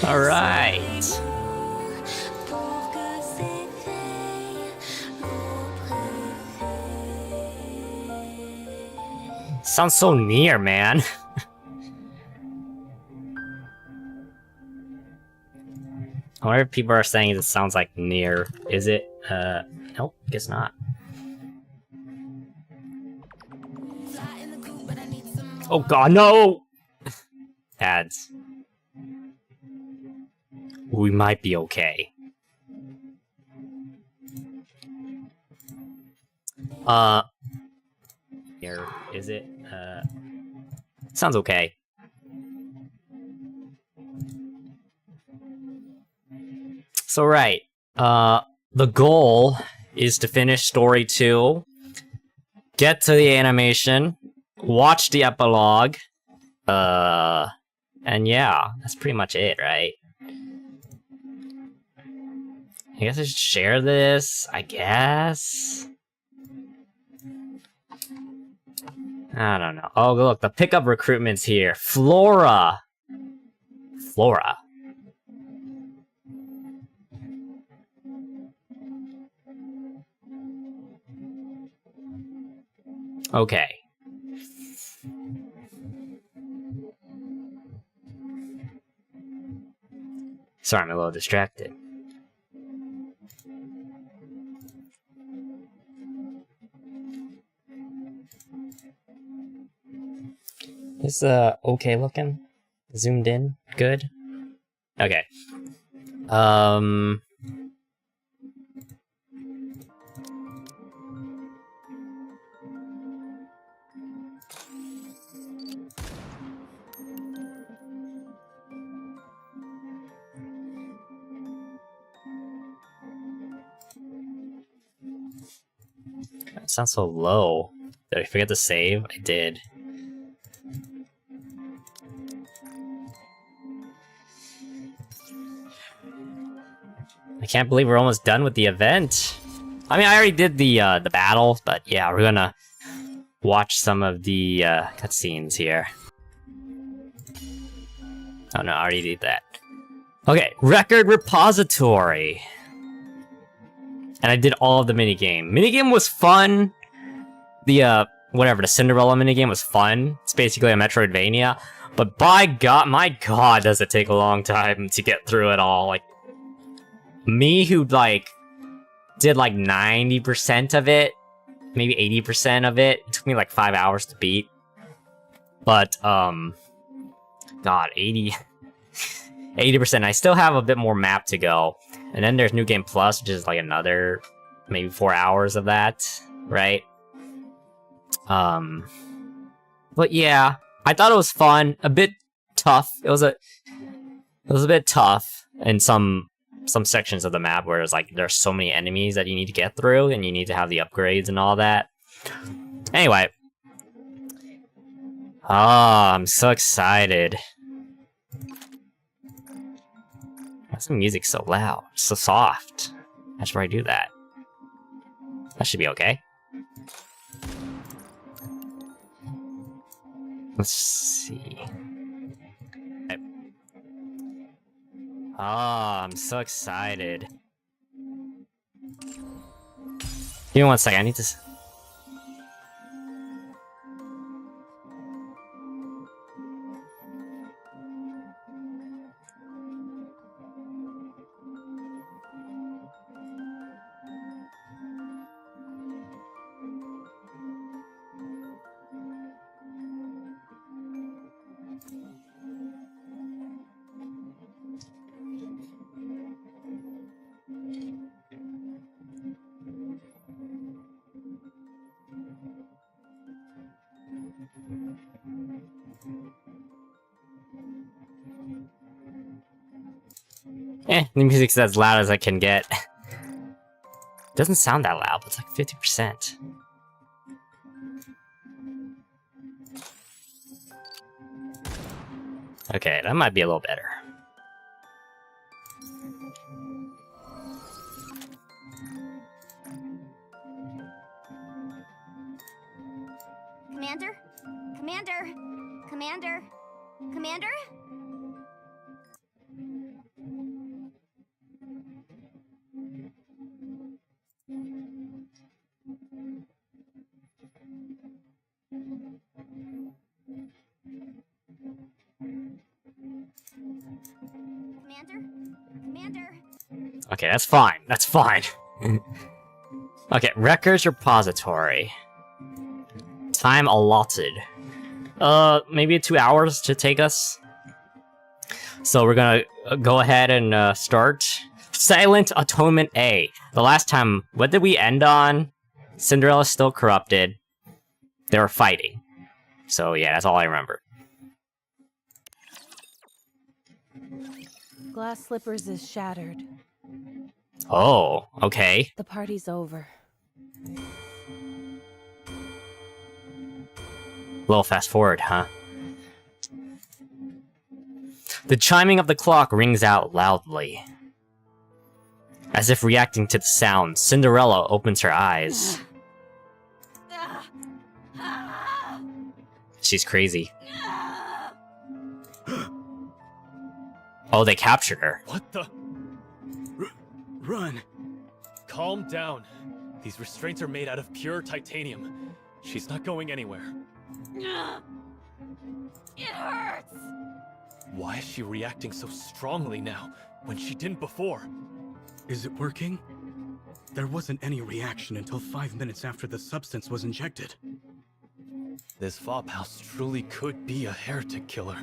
Alright. Sounds so near, man. I wonder if people are saying it sounds like near. Is it? Nope, guess not. Oh god, no! Ads. We might be okay. Here, is it? Sounds okay. So right, the goal is to finish story 2, get to the animation, watch the epilogue, and yeah, that's pretty much it, right? I guess I should share this, I guess? I don't know. Oh, look, the pickup recruitment's here. Flora! Flora. Okay. Sorry, I'm a little distracted. This okay looking? Zoomed in? Good? Okay. That sounds so low. Did I forget to save? I did. I can't believe we're almost done with the event. I mean, I already did the battle, but yeah, we're gonna watch some of the cutscenes here. Oh no, I already did that. Okay, record repository. And I did all of the minigame. Minigame was fun. The whatever, the Cinderella minigame was fun. It's basically a Metroidvania. But by god, my god, does it take a long time to get through it all. Like, me who, like, did like 90% of it, maybe 80% of it, it took me like 5 hours to beat. But, god, 80%. I still have a bit more map to go. And then there's New Game Plus, which is like another maybe 4 hours of that, right? But yeah, I thought it was fun, a bit tough. It was a bit tough in some sections of the map where it's like there's so many enemies that you need to get through and you need to have the upgrades and all that. Anyway. Oh, I'm so excited. Why is the music so loud? So soft. How should I do that? That should be okay. Let's see. Oh, I'm so excited. Give me 1 second, I need to... the music's as loud as I can get. Doesn't sound that loud, but it's like 50%. Okay, that might be a little better. Commander? Commander? Commander? Commander? Okay, that's fine. That's fine. Okay, records repository. Time allotted. Maybe 2 hours to take us. So we're gonna go ahead and start. Silent Atonement A. The last time, what did we end on? Cinderella's still corrupted. They were fighting. So yeah, that's all I remember. Glass Slippers is shattered. Oh, okay. The party's over. Little fast forward, huh? The chiming of the clock rings out loudly. As if reacting to the sound, Cinderella opens her eyes. She's crazy. Oh, they captured her. What the? Run! Calm down. These restraints are made out of pure titanium. She's not going anywhere. It hurts! Why is she reacting so strongly now, when she didn't before? Is it working? There wasn't any reaction until 5 minutes after the substance was injected. This Vophouse truly could be a heretic killer.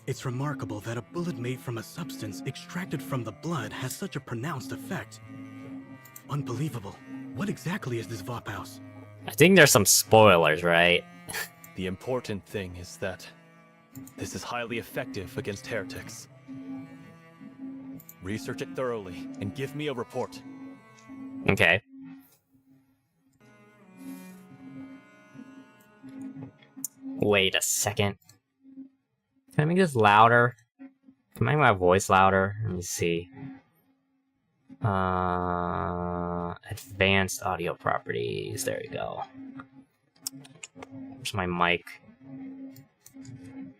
It's remarkable that a bullet made from a substance extracted from the blood has such a pronounced effect. Unbelievable. What exactly is this Vophouse? I think there's some spoilers, right? The important thing is that this is highly effective against heretics. Research it thoroughly and give me a report. Okay. Wait a second. Can I make this louder? Can I make my voice louder? Let me see. Advanced audio properties. There we go. Where's my mic?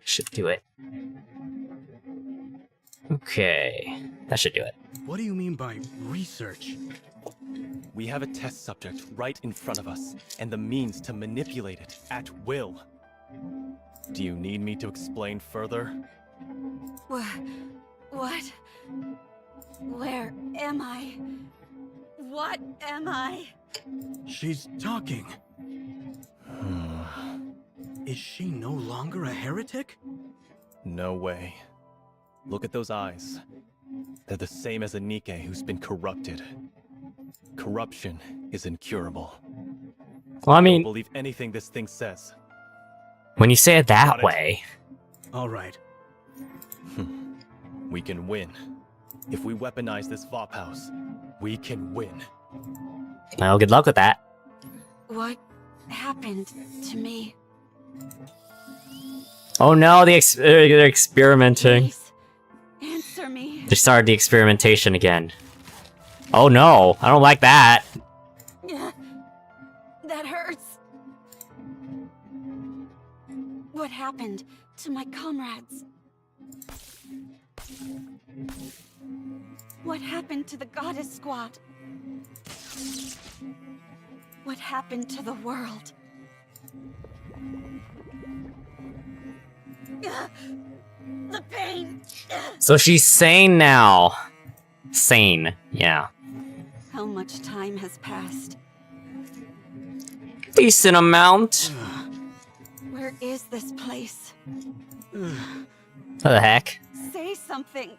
Should do it. Okay. That should do it. What do you mean by research? We have a test subject right in front of us, and the means to manipulate it at will. Do you need me to explain further? What? Where am I? What am I? She's talking. Is she no longer a heretic? No way. Look at those eyes. They're the same as a Nikke who's been corrupted. Corruption is incurable. Well, I Don't mean, believe anything this thing says. when you say it that Got it. way, All right. We can win. If we weaponize this Vophouse, we can win. well, good luck with that. What happened to me? Oh no, they're experimenting. Please, answer me. They started the experimentation again. Oh no, I don't like that. That hurts. What happened to my comrades? What happened to the goddess squad? What happened to the world? The pain. So she's sane now. Sane, yeah. How much time has passed? Decent amount. Where is this place? What the heck? Say something.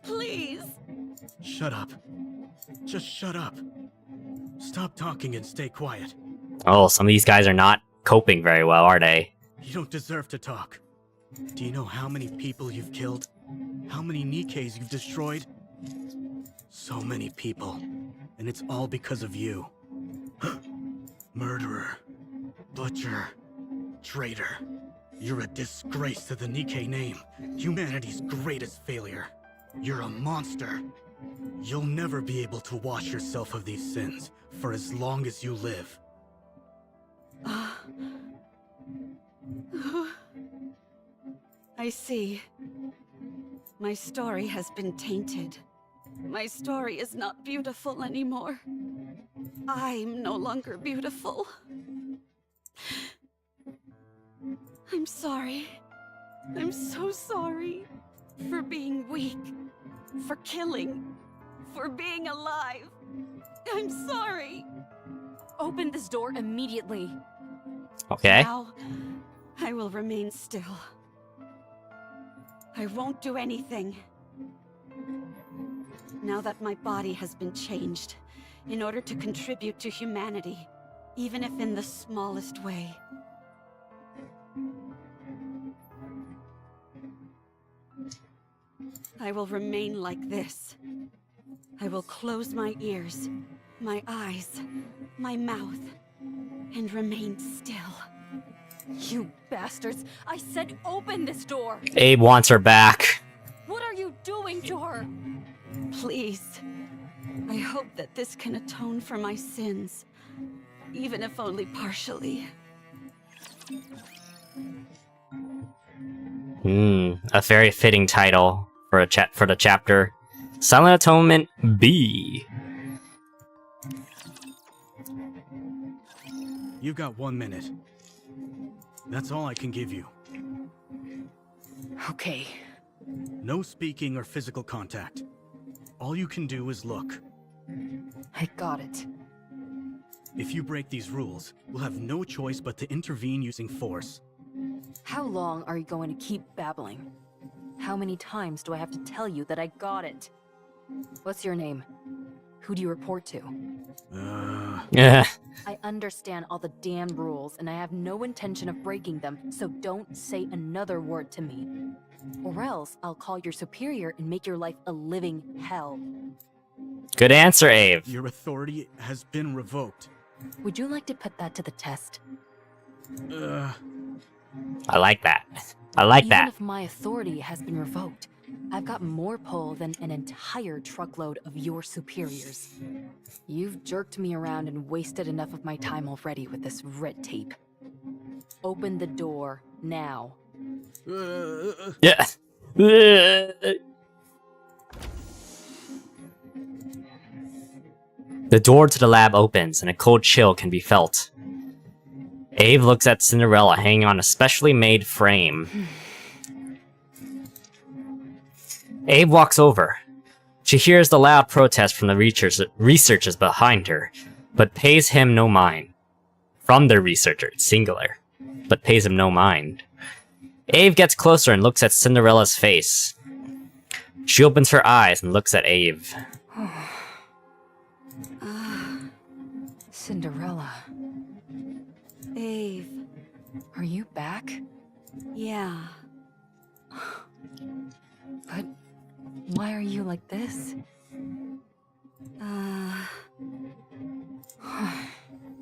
Please. Shut up. Just shut up. Stop talking and stay quiet. Oh, some of these guys are not coping very well, are they? You don't deserve to talk. Do you know how many people you've killed? How many Nikkes you've destroyed? So many people. And it's all because of you. Murderer. Butcher. Traitor. You're a disgrace to the Nikke name. Humanity's greatest failure. You're a monster. You'll never be able to wash yourself of these sins for as long as you live. I see. My story has been tainted. My story is not beautiful anymore. I'm no longer beautiful. I'm sorry. I'm so sorry. For being weak. For killing. For being alive. I'm sorry. Open this door immediately. Okay. Now, I will remain still. I won't do anything. Now that my body has been changed, in order to contribute to humanity, even if in the smallest way. I will remain like this. I will close my ears, my eyes, my mouth, and remain still. You bastards! I said open this door! Abe wants her back. What are you doing to her? Please. I hope that this can atone for my sins, even if only partially. A very fitting title for for the chapter. Silent Atonement B. You've got 1 minute. That's all I can give you. Okay. No speaking or physical contact. All you can do is look. I got it. If you break these rules, we'll have no choice but to intervene using force. How long are you going to keep babbling? How many times do I have to tell you that I got it? What's your name? Who do you report to? Yeah. I understand all the damn rules, and I have no intention of breaking them, so don't say another word to me. Or else, I'll call your superior and make your life a living hell. Good answer, Abe. Your authority has been revoked. Would you like to put that to the test? I like that. I like Even that. if my authority has been revoked, I've got more pull than an entire truckload of your superiors. You've jerked me around and wasted enough of my time already with this red tape. Open the door, now. Yeah. The door to the lab opens, and a cold chill can be felt. Abe looks at Cinderella hanging on a specially made frame. Abe walks over. She hears the loud protest from the researchers behind her, but pays him no mind. From the researcher, it's singular, but pays him no mind. Abe gets closer and looks at Cinderella's face. She opens her eyes and looks at Abe. Cinderella, Ave. are you back? Yeah. But why are you like this?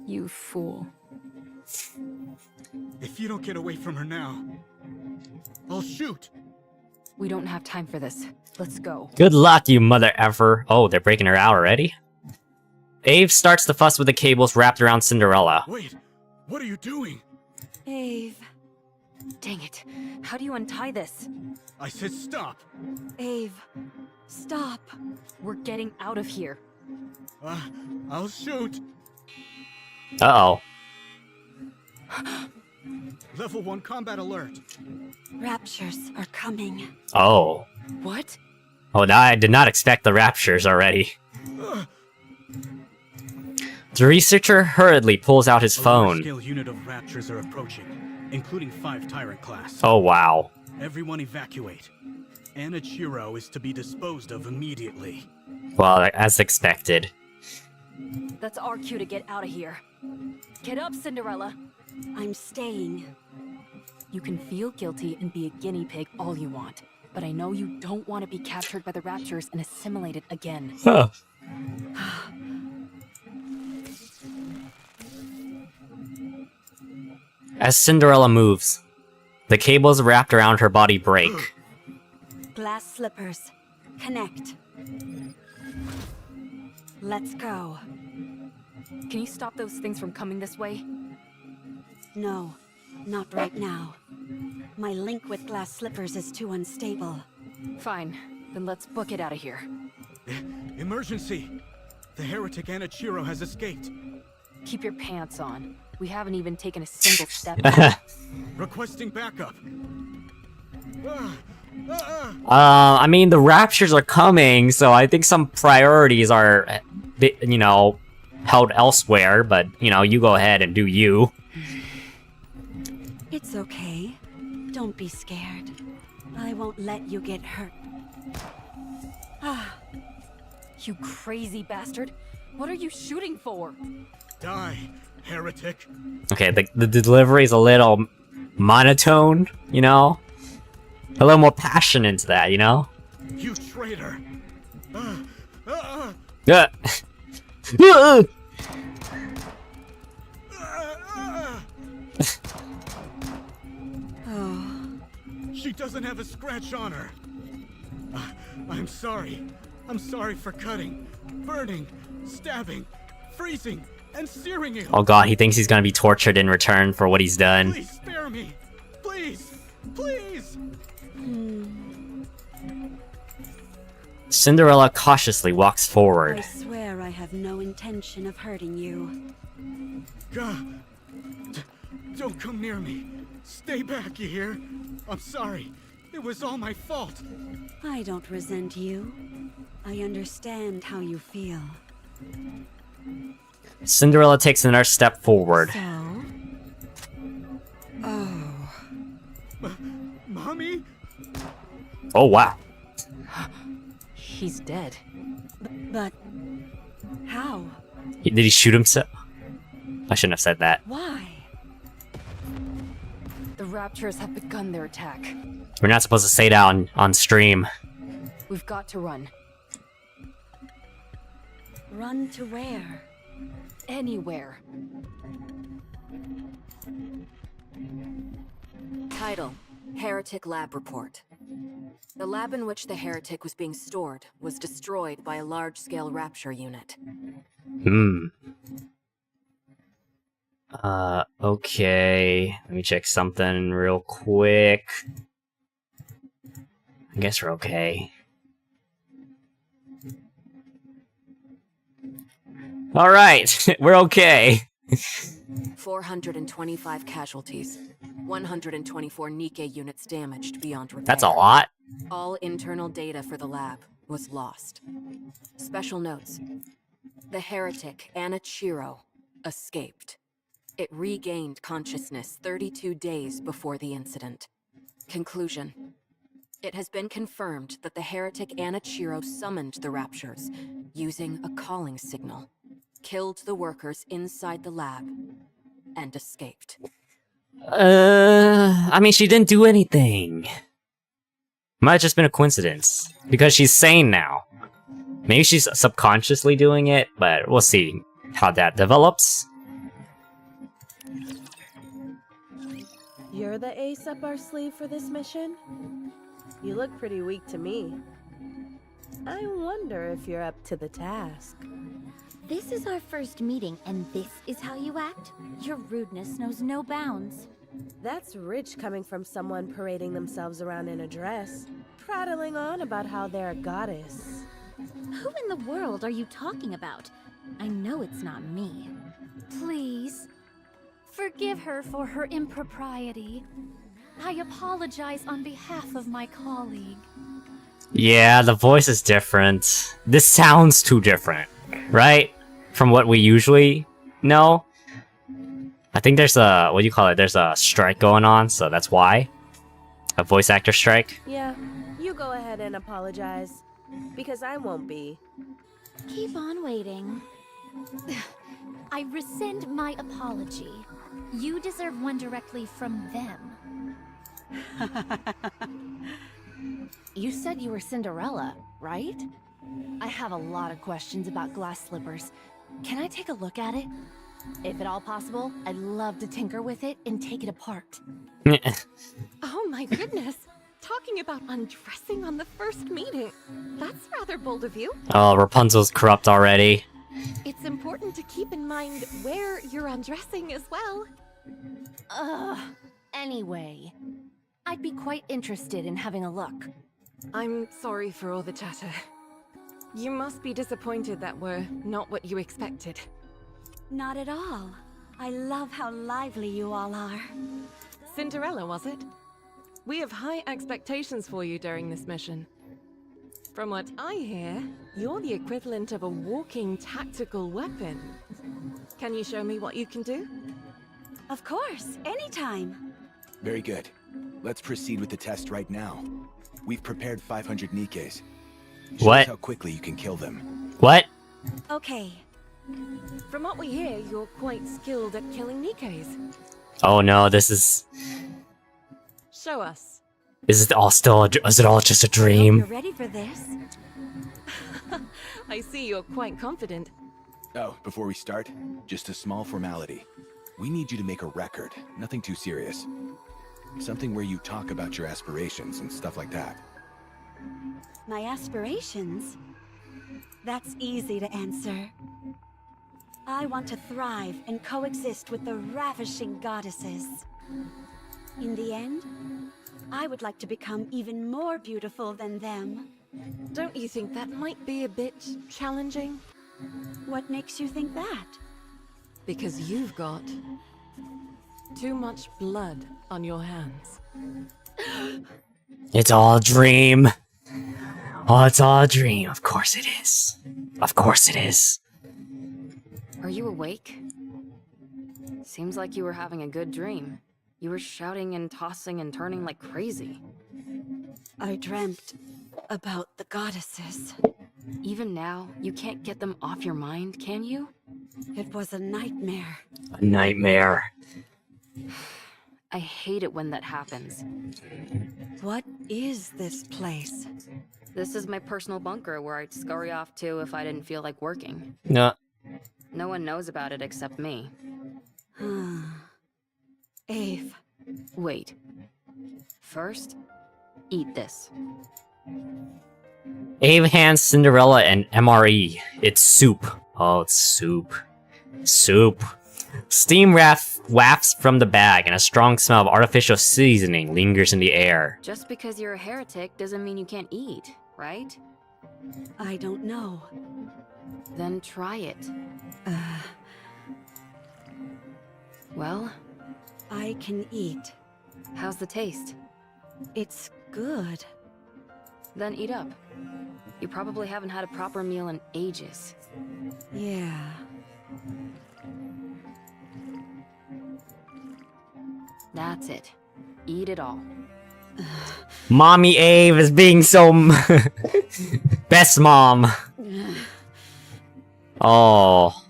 You fool. If you don't get away from her now, I'll shoot! We don't have time for this. Let's go. Good luck, you mother effer. Oh, they're breaking her out already? Abe starts to fuss with the cables wrapped around Cinderella. Wait, what are you doing? Ave. Dang it. How do you untie this? I said stop! Ave. Stop. We're getting out of here. I'll shoot! Uh-oh. Level 1 combat alert. Raptures are coming. Oh. What? Oh, I did not expect the raptures already. The researcher hurriedly pulls out his A phone. large-scale unit of raptures are approaching, including 5 Tyrant class. Oh, wow. Everyone evacuate. Anna Chiro is to be disposed of immediately. Well, as expected. That's our cue to get out of here. Get up, Cinderella. I'm staying. You can feel guilty and be a guinea pig all you want, but I know you don't want to be captured by the raptures and assimilated again. Huh. As Cinderella moves, the cables wrapped around her body break. Glass slippers. Connect. Let's go. Can you stop those things from coming this way? No, not right now. My link with glass slippers is too unstable. Fine, then let's book it out of here. Emergency! The heretic Anna Chiro has escaped. Keep your pants on. We haven't even taken a single step. Requesting backup. I mean, the raptures are coming, so I think some priorities are, you know, held elsewhere, but, you know, you go ahead and do you. It's okay. Don't be scared. I won't let you get hurt. Ah, You crazy bastard! What are you shooting for? Die, heretic. Okay, the delivery is a little monotone, you know? A little more passion into that, you know? You traitor. Yeah. oh, She doesn't have a scratch on her. I'm sorry. I'm sorry for cutting, burning, stabbing, freezing, and searing you. Oh god, he thinks he's gonna be tortured in return for what he's done. Please spare me. Please. Please. Cinderella cautiously walks I forward. swear I have no intention of hurting you. God. Don't come near me. Stay back, you hear? I'm sorry. It was all my fault. I don't resent you. I understand how you feel. Cinderella takes another step forward. So? Oh. Mommy? Oh wow. He's dead. But... how? Did he shoot himself? I shouldn't have said that. Why? The Raptors have begun their attack. We're not supposed to say that on stream. We've got to run. Run to where? Anywhere. Title: Heretic Lab Report. The lab in which the heretic was being stored was destroyed by a large-scale rapture unit. Okay. Let me check something real quick. I guess we're okay. Alright, we're okay. 425 casualties. 124 Nikke units damaged beyond repair. That's a lot. All internal data for the lab was lost. Special notes. The heretic, Anichiro, escaped. It regained consciousness 32 days before the incident. Conclusion. It has been confirmed that the heretic Anichiro summoned the Raptures using a calling signal, killed the workers inside the lab, and escaped. I mean, she didn't do anything. Might have just been a coincidence. Because she's sane now. Maybe she's subconsciously doing it, but we'll see how that develops. You're the ace up our sleeve for this mission? You look pretty weak to me. I wonder if you're up to the task. This is our first meeting, and this is how you act? Your rudeness knows no bounds. That's rich coming from someone parading themselves around in a dress, prattling on about how they're a goddess. Who in the world are you talking about? I know it's not me. Please, forgive her for her impropriety. I apologize on behalf of my colleague. Yeah, the voice is different. This sounds too different, right? From what we usually know. I think there's a, what do you call it? There's a strike going on, so that's why. A voice actor strike. Yeah, you go ahead and apologize, because I won't be. Keep on waiting. I rescind my apology. You deserve one directly from them. You said you were Cinderella, right? I have a lot of questions about glass slippers. Can I take a look at it? If at all possible, I'd love to tinker with it and take it apart. Oh my goodness! Talking about undressing on the first meeting. That's rather bold of you. Oh, Rapunzel's corrupt already. It's important to keep in mind where you're undressing as well. Anyway, I'd be quite interested in having a look. I'm sorry for all the chatter. You must be disappointed that we're not what you expected. Not at all. I love how lively you all are. Cinderella, was it? We have high expectations for you during this mission. From what I hear, you're the equivalent of a walking tactical weapon. Can you show me what you can do? Of course, anytime. Very good. Let's proceed with the test right now. We've prepared 500 Nikkes. Show What? us how quickly you can kill them. What? Okay. From what we hear, you're quite skilled at killing Nikkes. Oh no, this is... Show us. Is it all still... Is it all just a You're dream? ready for this? I see you're quite confident. Oh, before we start, just a small formality. We need you to make a record. Nothing too serious. Something where you talk about your aspirations and stuff like that. My aspirations? That's easy to answer. I want to thrive and coexist with the ravishing goddesses. In the end, I would like to become even more beautiful than them. Don't you think that might be a bit challenging? What makes you think that? Because you've got too much blood on your hands. It's all a dream. Oh, it's all a dream. Of course it is. Of course it is. Are you awake? Seems like you were having a good dream. You were shouting and tossing and turning like crazy. I dreamt about the goddesses. Even now, you can't get them off your mind, can you? It was a nightmare. A nightmare. I hate it when that happens. What is this place? This is my personal bunker where I'd scurry off to if I didn't feel like working. No. No one knows about it except me. Ave. Wait. First, eat this. Ave hands Cinderella and MRE. It's soup. Oh, it's soup. Soup. Steam wafts from the bag, and a strong smell of artificial seasoning lingers in the air. Just because you're a heretic doesn't mean you can't eat, right? I don't know. Then try it. Well, I can eat. how's the taste? It's good. Then eat up. You probably haven't had a proper meal in ages. Yeah. That's it. Eat it all. Mommy Ave is being so... Best mom. Oh.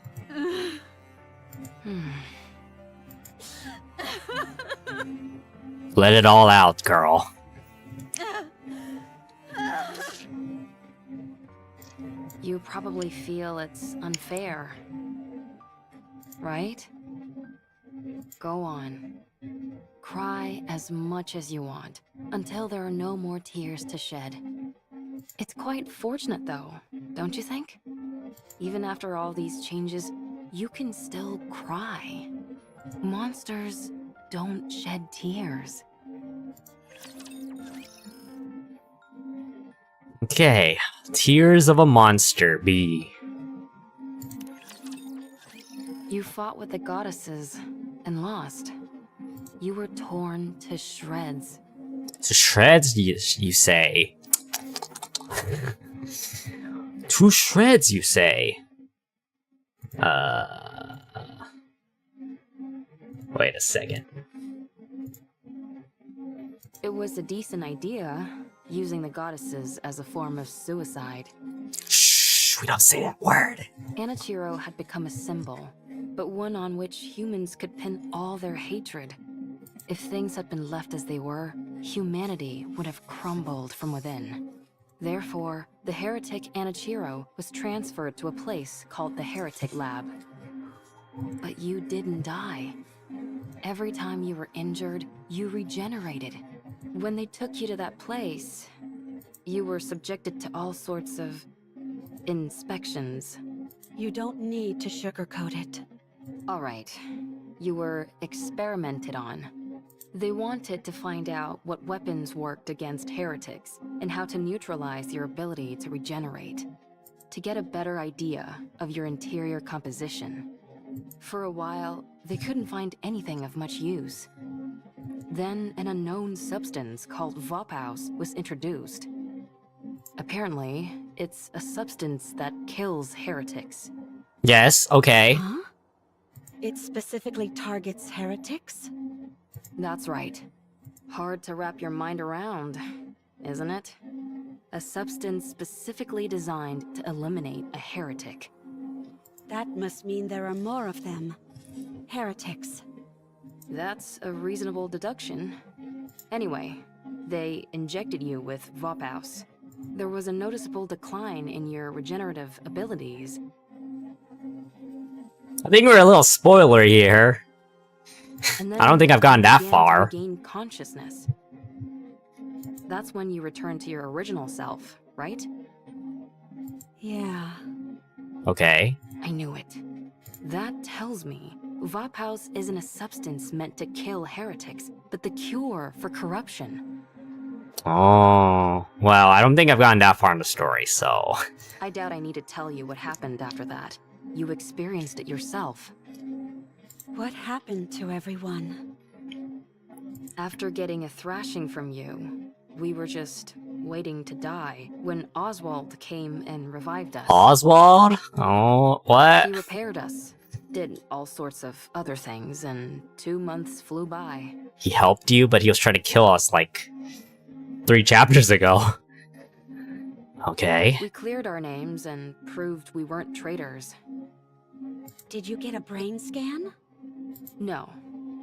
Let it all out, girl. You probably feel it's unfair, right? Go on. Cry as much as you want, until there are no more tears to shed. It's quite fortunate though, don't you think? Even after all these changes, you can still cry. Monsters don't shed tears. Okay. Tears of a Monster B. You fought with the goddesses and lost. You were torn to shreds. To shreds, you say? To shreds, you say? Wait a second. It was a decent idea, using the goddesses as a form of suicide. Shh, we don't say that word. Anichiro had become a symbol, but one on which humans could pin all their hatred. If things had been left as they were, humanity would have crumbled from within. Therefore, the heretic Anichiro was transferred to a place called the Heretic Lab. But you didn't die. Every time you were injured, you regenerated. When they took you to that place, you were subjected to all sorts of inspections. You don't need to sugarcoat it. All right. You were experimented on. They wanted to find out what weapons worked against heretics and how to neutralize your ability to regenerate. To get a better idea of your interior composition. For a while, they couldn't find anything of much use. Then an unknown substance called Vophaus was introduced. Apparently, it's a substance that kills heretics. Yes, okay. Huh? It specifically targets heretics? That's right. Hard to wrap your mind around, isn't it? A substance specifically designed to eliminate a heretic. That must mean there are more of them. Heretics. That's a reasonable deduction. Anyway, they injected you with Vophaus. There was a noticeable decline in your regenerative abilities. I think we're a little spoiler here. And then I don't think I've gotten that you began to far. regain consciousness. That's when you return to your original self, right? Yeah. Okay. I knew it. That tells me Vophaus isn't a substance meant to kill heretics, but the cure for corruption. Oh. Well, I don't think I've gotten that far in the story, so... I doubt I need to tell you what happened after that. You experienced it yourself. What happened to everyone? After getting a thrashing from you, we were just waiting to die when Oswald came and revived us. Oswald? Oh, what? He repaired us, did all sorts of other things, and 2 months flew by. He helped you, but he was trying to kill us, like, 3 chapters ago. Okay. We cleared our names and proved we weren't traitors. Did you get a brain scan? No.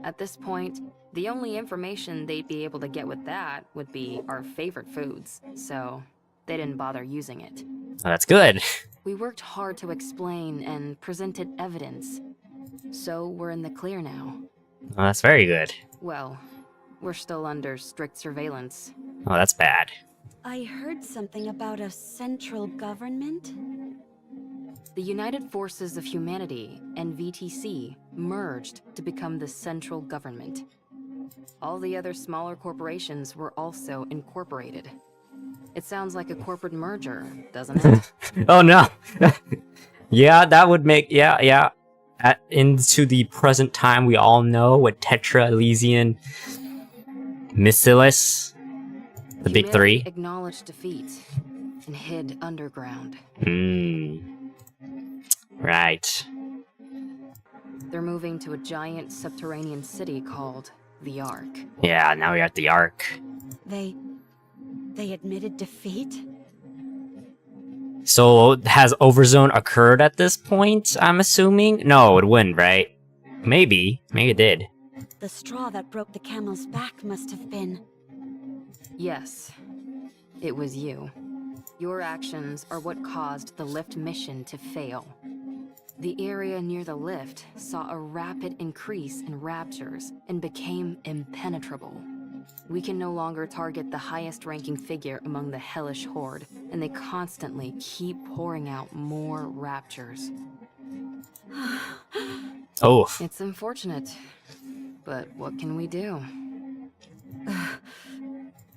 At this point, the only information they'd be able to get with that would be our favorite foods, so they didn't bother using it. Oh, that's good. We worked hard to explain and presented evidence, so we're in the clear now. Oh, that's very good. Well, we're still under strict surveillance. Oh, that's bad. I heard something about a central government. The United Forces of Humanity and VTC merged to become the central government. All the other smaller corporations were also incorporated. It sounds like a corporate merger, doesn't it? Oh no. Yeah, that would make... Yeah. Into the present time, we all know what Tetra, Elysian, Missilis, the big Humanity 3. acknowledged defeat and hid underground. Right. They're moving to a giant subterranean city called the Ark. Yeah, now we're at the Ark. They admitted defeat? So, has Overzone occurred at this point, I'm assuming? No, it wouldn't, right? Maybe. Maybe it did. The straw that broke the camel's back must have been... Yes, it was you. Your actions are what caused the lift mission to fail. The area near the lift saw a rapid increase in raptures and became impenetrable. We can no longer target the highest-ranking figure among the hellish horde, and they constantly keep pouring out more raptures. Oh. It's unfortunate, but what can we do?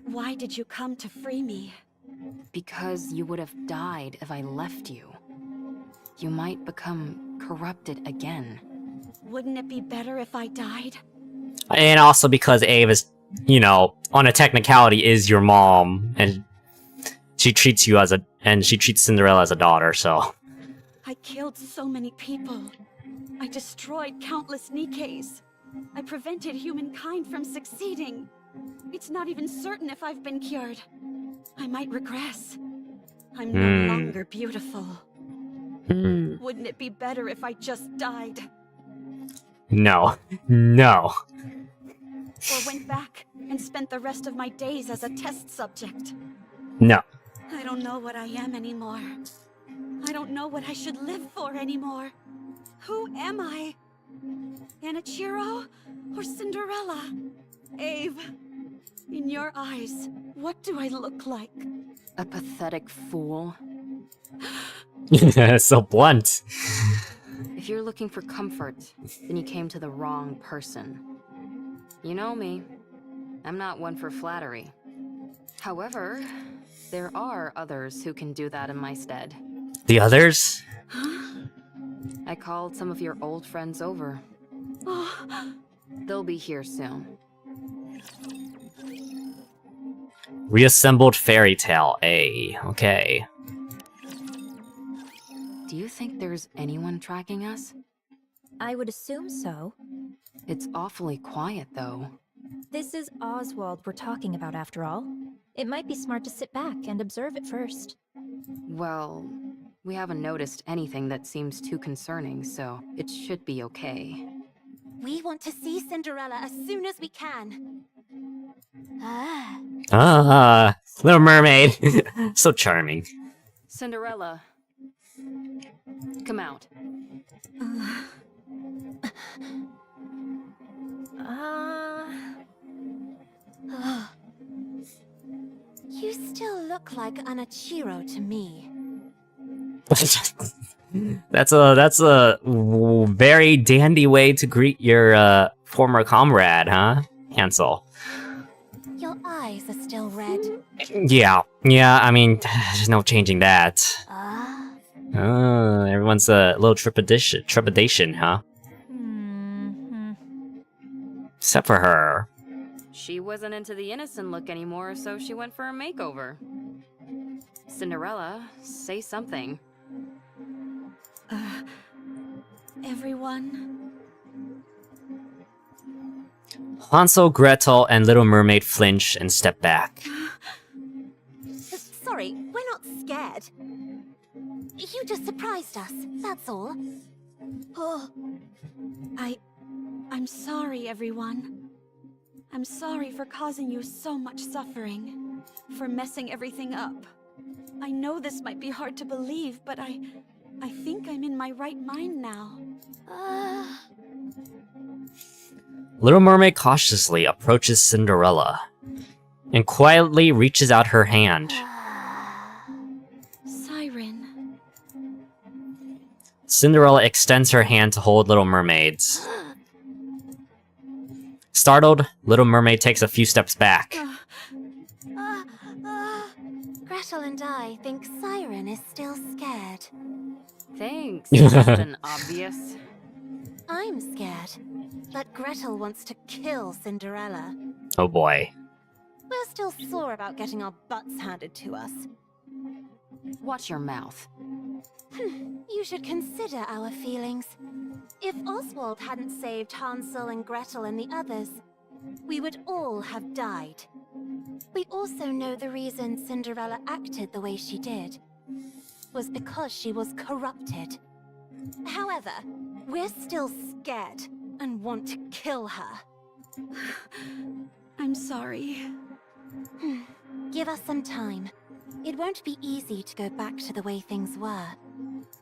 Why did you come to free me? Because you would have died if I left you. You might become corrupted again. Wouldn't it be better if I died? And also because Ave is, you know, on a technicality is your mom, and she treats you as a... and she treats Cinderella as a daughter, so... I killed so many people. I destroyed countless Nikkes. I prevented humankind from succeeding. It's not even certain if I've been cured. I might regress. I'm no longer beautiful. Wouldn't it be better if I just died? No. No. Or went back and spent the rest of my days as a test subject? No. I don't know what I am anymore. I don't know what I should live for anymore. Who am I? Anichiro or Cinderella? Ave, in your eyes, what do I look like? A pathetic fool. So blunt. If you're looking for comfort, then you came to the wrong person. You know me. I'm not one for flattery. However, there are others who can do that in my stead. The others? I called some of your old friends over. Oh, They'll be here soon. Reassembled fairy tale. Okay. Do you think there's anyone tracking us? I would assume so. It's awfully quiet, though. This is Oswald we're talking about, after all. It might be smart to sit back and observe it first. Well, we haven't noticed anything that seems too concerning, so it should be okay. We want to see Cinderella as soon as we can. Little Mermaid. So charming. Cinderella, come out. You still look like Anachiro to me. That's a very dandy way to greet your former comrade, huh, Hansel? Your eyes are still red. Yeah. I mean, there's no changing that. Everyone's a little trepidation, huh? Except for her. She wasn't into the innocent look anymore, so she went for a makeover. Cinderella, say something. Everyone. Hansel, Gretel, and Little Mermaid flinch and step back. Sorry, we're not scared. You just surprised us, that's all. Oh, I'm sorry, everyone. I'm sorry for causing you so much suffering, for messing everything up. I know this might be hard to believe, but I think I'm in my right mind now. Little Mermaid cautiously approaches Cinderella and quietly reaches out her hand. Siren. Cinderella extends her hand to hold Little Mermaid's. Startled, Little Mermaid takes a few steps back. Gretel and I think Siren is still scared. Thanks, Captain Obvious. I'm scared that Gretel wants to kill Cinderella. Oh boy. We're still sore about getting our butts handed to us. Watch your mouth. You should consider our feelings. If Oswald hadn't saved Hansel and Gretel and the others, we would all have died. We also know the reason Cinderella acted the way she did was because she was corrupted. However, we're still scared and want to kill her. I'm sorry. Give us some time. It won't be easy to go back to the way things were.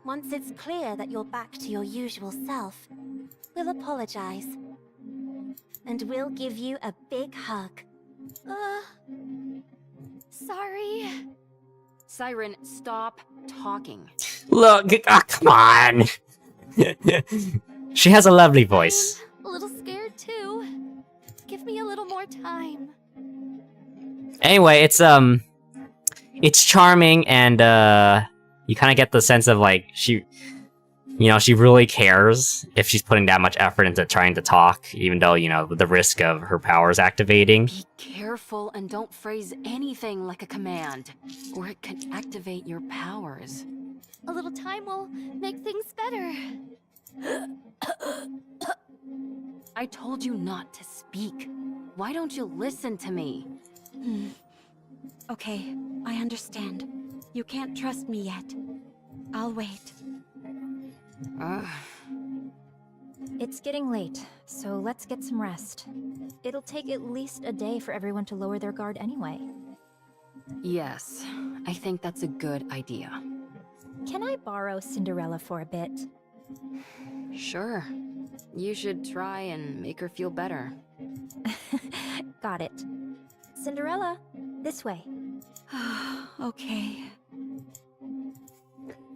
Once it's clear that you're back to your usual self, we'll apologize. And we'll give you a big hug. Sorry. Siren, stop talking. Look, come on! She has a lovely voice. A little scared too. Give me a little more time. Anyway, it's charming, and you kind of get the sense of like she really cares if she's putting that much effort into trying to talk, even though the risk of her powers activating. Be careful and don't phrase anything like a command, or it can activate your powers. A little time will make things better. I told you not to speak. Why don't you listen to me? Okay, I understand. You can't trust me yet. I'll wait. It's getting late, so let's get some rest. It'll take at least a day for everyone to lower their guard anyway. Yes, I think that's a good idea. Can I borrow Cinderella for a bit? Sure. You should try and make her feel better. Got it. Cinderella, this way. Okay.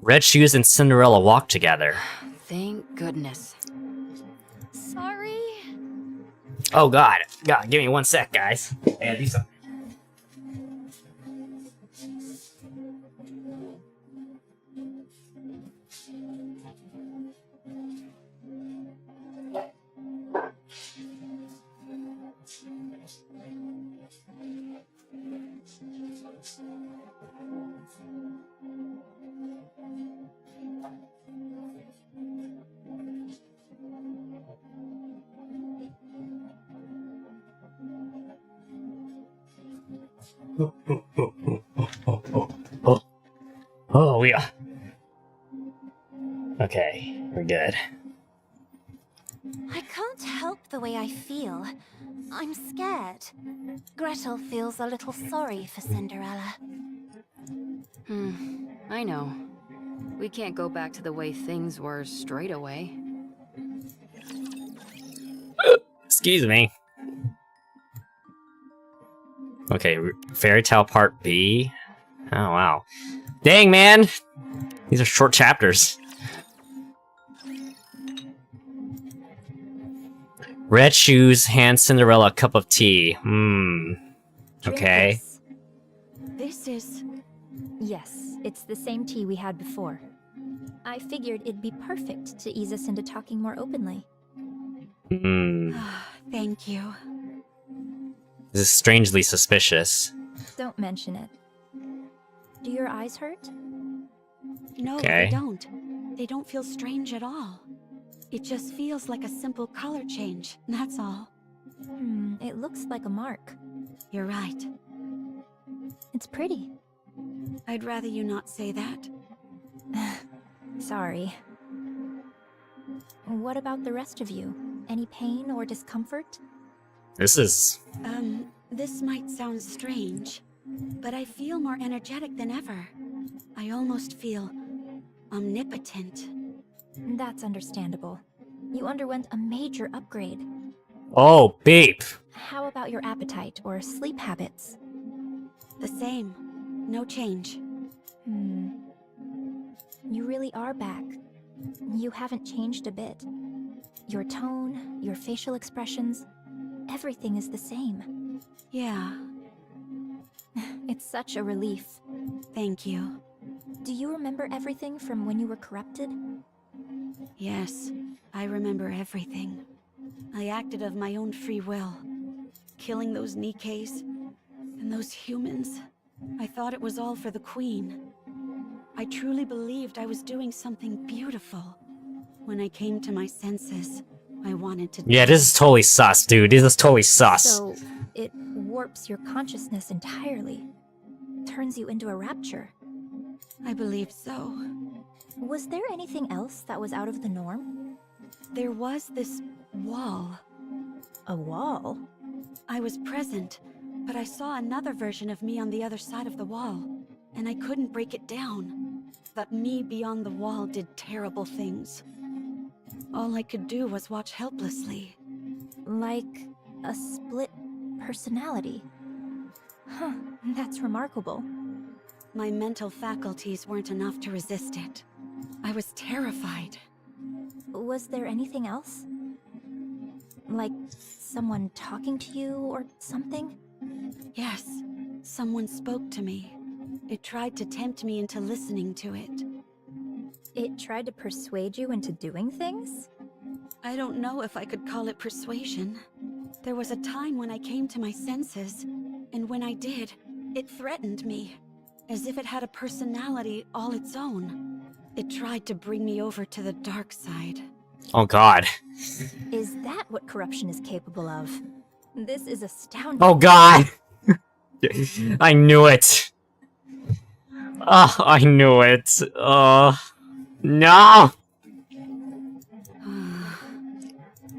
Red Shoes and Cinderella walk together. Thank goodness. Sorry. Oh god, give me 1 sec, guys. I gotta do something. Oh, we are. Okay, we're good. I can't help the way I feel. I'm scared. Gretel feels a little sorry for Cinderella. I know. We can't go back to the way things were straight away. Excuse me. Okay, Fairy Tale Part B. Oh, wow. Dang, man! These are short chapters. Red shoes, hand Cinderella a cup of tea. Okay. This is... Yes, it's the same tea we had before. I figured it'd be perfect to ease us into talking more openly. Thank you. This is strangely suspicious. Don't mention it. Do your eyes hurt? No, Okay. they don't. They don't feel strange at all. It just feels like a simple color change, that's all. It looks like a mark. You're right. It's pretty. I'd rather you not say that. Sorry. What about the rest of you? Any pain or discomfort? This is... This might sound strange, but I feel more energetic than ever. I almost feel omnipotent. That's understandable. You underwent a major upgrade. Oh, babe! How about your appetite or sleep habits? The same. No change. You really are back. You haven't changed a bit. Your tone, your facial expressions, everything is the same. Yeah. It's such a relief. Thank you. Do you remember everything from when you were corrupted? Yes, I remember everything. I acted of my own free will. Killing those Nikkes and those humans. I thought it was all for the Queen. I truly believed I was doing something beautiful. When I came to my senses, I wanted to... Yeah, this is totally sus, dude. This is totally sus. So, it warps your consciousness entirely. Turns you into a rapture. I believe so. Was there anything else that was out of the norm? There was this wall. A wall? I was present, but I saw another version of me on the other side of the wall, and I couldn't break it down. That me beyond the wall did terrible things. All I could do was watch helplessly. Like a split personality. Huh, that's remarkable. My mental faculties weren't enough to resist it. I was terrified. Was there anything else? Like someone talking to you or something? Yes, someone spoke to me. It tried to tempt me into listening to it. It tried to persuade you into doing things? I don't know if I could call it persuasion. There was a time when I came to my senses, and when I did, it threatened me, as if it had a personality all its own. It tried to bring me over to the dark side. Oh, God. Is that what corruption is capable of? This is astounding. Oh, God! I knew it! Oh, I knew it. No!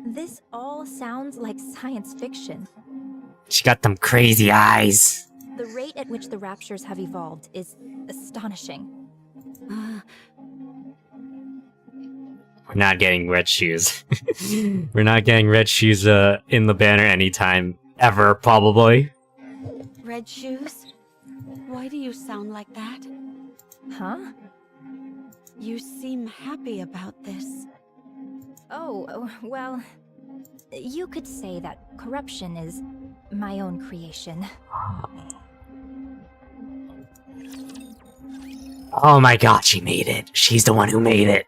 This all sounds like science fiction. She got them crazy eyes. The rate at which the raptures have evolved is astonishing. We're not getting red shoes. We're not getting red shoes in the banner anytime ever, probably. Red shoes? Why do you sound like that? Huh? You seem happy about this. Oh, well, you could say that corruption is my own creation. Oh my God, she made it. She's the one who made it.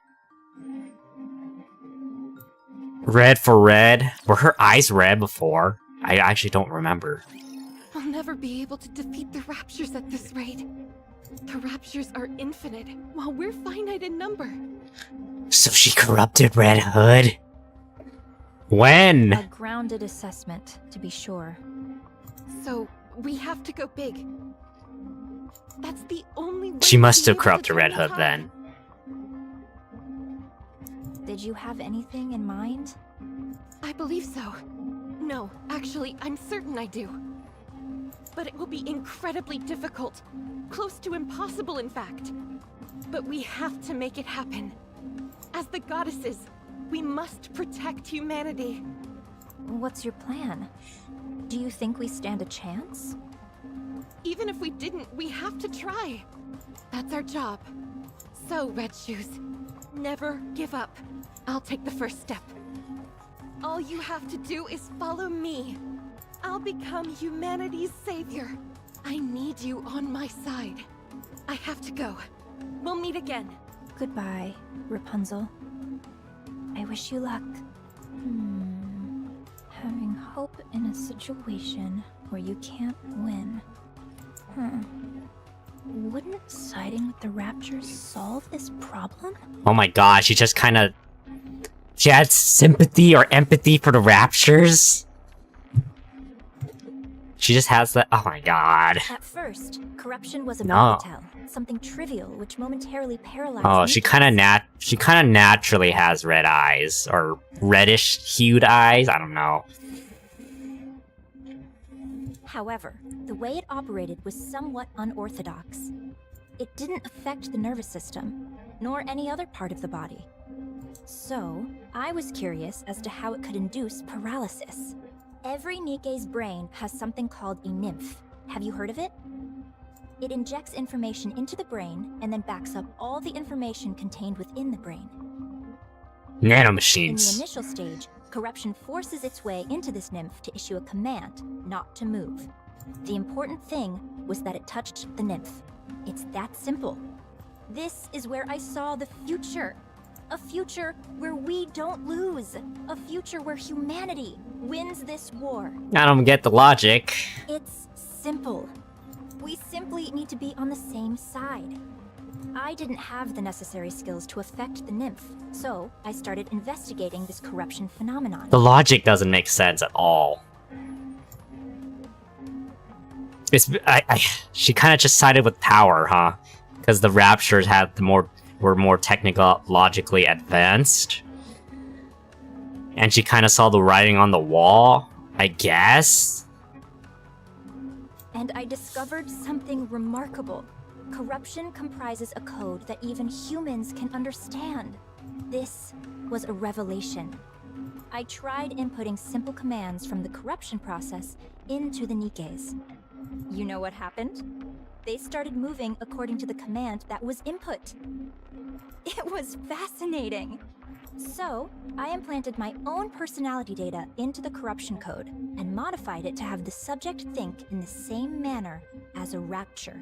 Red for red? Were her eyes red before? I actually don't remember. I'll never be able to defeat the raptures at this rate. The raptures are infinite, while we're finite in number. So she corrupted Red Hood? When? A grounded assessment, to be sure. So, We have to go big. That's the only way She must to have be able corrupted to Red turn Hood the then. Did you have anything in mind? I believe so. No, actually, I'm certain I do. But it will be incredibly difficult. Close to impossible, in fact. But we have to make it happen. As the goddesses, we must protect humanity. What's your plan? Do you think we stand a chance? Even if we didn't, we have to try. That's our job. So, Red Shoes, never give up. I'll take the first step. All you have to do is follow me. I'll become humanity's savior. I need you on my side. I have to go. We'll meet again. Goodbye, Rapunzel. I wish you luck. Having hope in a situation where you can't win. Wouldn't siding with the Raptures solve this problem? Oh my god, she just kind of... She had sympathy or empathy for the Raptures? She just has that... Oh my god. At first, corruption was a No. bagatelle, something trivial which momentarily paralyzed Oh, she kind of naturally has red eyes. Or reddish-hued eyes? I don't know. However, the way it operated was somewhat unorthodox. It didn't affect the nervous system, nor any other part of the body. So, I was curious as to how it could induce paralysis. Every Nikke's brain has something called a nymph. Have you heard of it? It injects information into the brain and then backs up all the information contained within the brain. In the Nanomachines. initial stage, corruption forces its way into this nymph to issue a command not to move. The important thing was that it touched the nymph. It's that simple. This is where I saw the future. A future where we don't lose. A future where humanity wins this war. I don't get the logic. It's simple. We simply need to be on the same side. I didn't have the necessary skills to affect the nymph, so I started investigating this corruption phenomenon. The logic doesn't make sense at all. She kind of just sided with power, huh? Because the Raptures had were more technologically advanced. And she kind of saw the writing on the wall, I guess? And I discovered something remarkable. Corruption comprises a code that even humans can understand. This was a revelation. I tried inputting simple commands from the corruption process into the Nikkes. You know what happened? They started moving according to the command that was input. It was fascinating. So, I implanted my own personality data into the corruption code and modified it to have the subject think in the same manner as a rapture.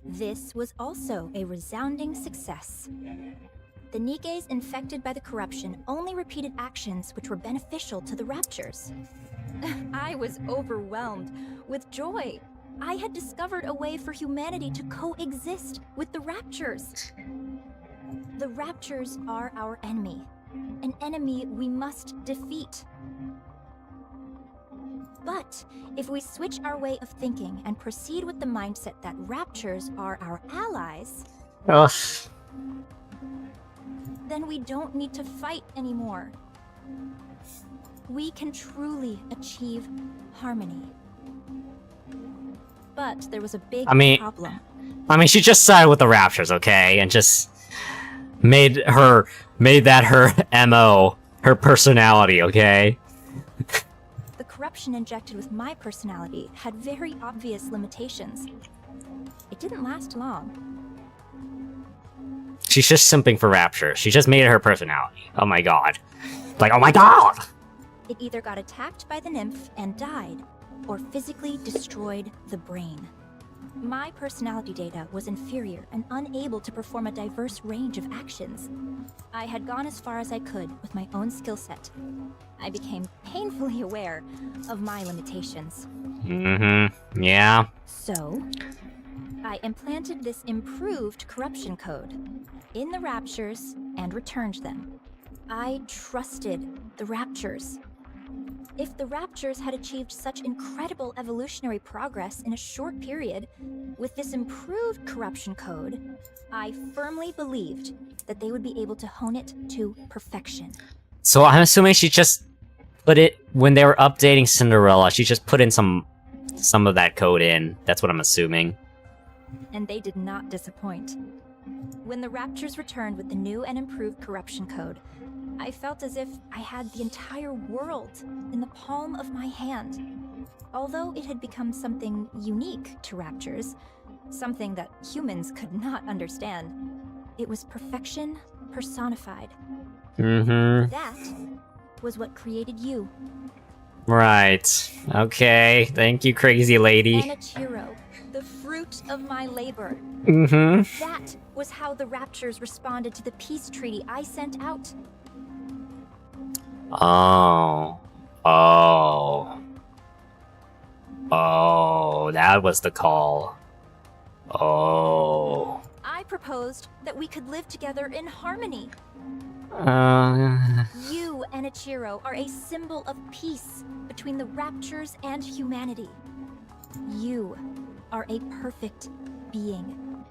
This was also a resounding success. The Nikkes infected by the corruption only repeated actions which were beneficial to the Raptures. I was overwhelmed with joy. I had discovered a way for humanity to coexist with the Raptures. The Raptures are our enemy, an enemy we must defeat. But if we switch our way of thinking and proceed with the mindset that Raptures are our allies, Ugh. then we don't need to fight anymore. We can truly achieve harmony. But there was a big problem. I mean, she just sided with the Raptures, okay? And just made that her MO, her personality, okay? The corruption injected with my personality had very obvious limitations. It didn't last long. She's just simping for Rapture. She just made it her personality. Oh my god. Like, oh my god! It either got attacked by the nymph and died, or physically destroyed the brain. My personality data was inferior and unable to perform a diverse range of actions. I had gone as far as I could with my own skill set. I became painfully aware of my limitations. Mm-hmm. Yeah. So, I implanted this improved corruption code in the Raptures and returned them. I trusted the Raptures. If the Raptures had achieved such incredible evolutionary progress in a short period, with this improved corruption code, I firmly believed that they would be able to hone it to perfection. So I'm assuming she just put it when they were updating Cinderella. She just put in some of that code in. That's what I'm assuming. And they did not disappoint. When the Raptures returned with the new and improved corruption code, I felt as if I had the entire world in the palm of my hand. Although it had become something unique to Raptures, something that humans could not understand, it was perfection personified. Mm-hmm. That was what created you. Right. Okay. Thank you, crazy lady. Anichiro, the fruit of my labor. Mm-hmm. That was how the Raptures responded to the peace treaty I sent out. Oh. Oh. Oh, that was the call. Oh. I proposed that we could live together in harmony. You, Anichiro, are a symbol of peace between the Raptures and humanity. You are a perfect being.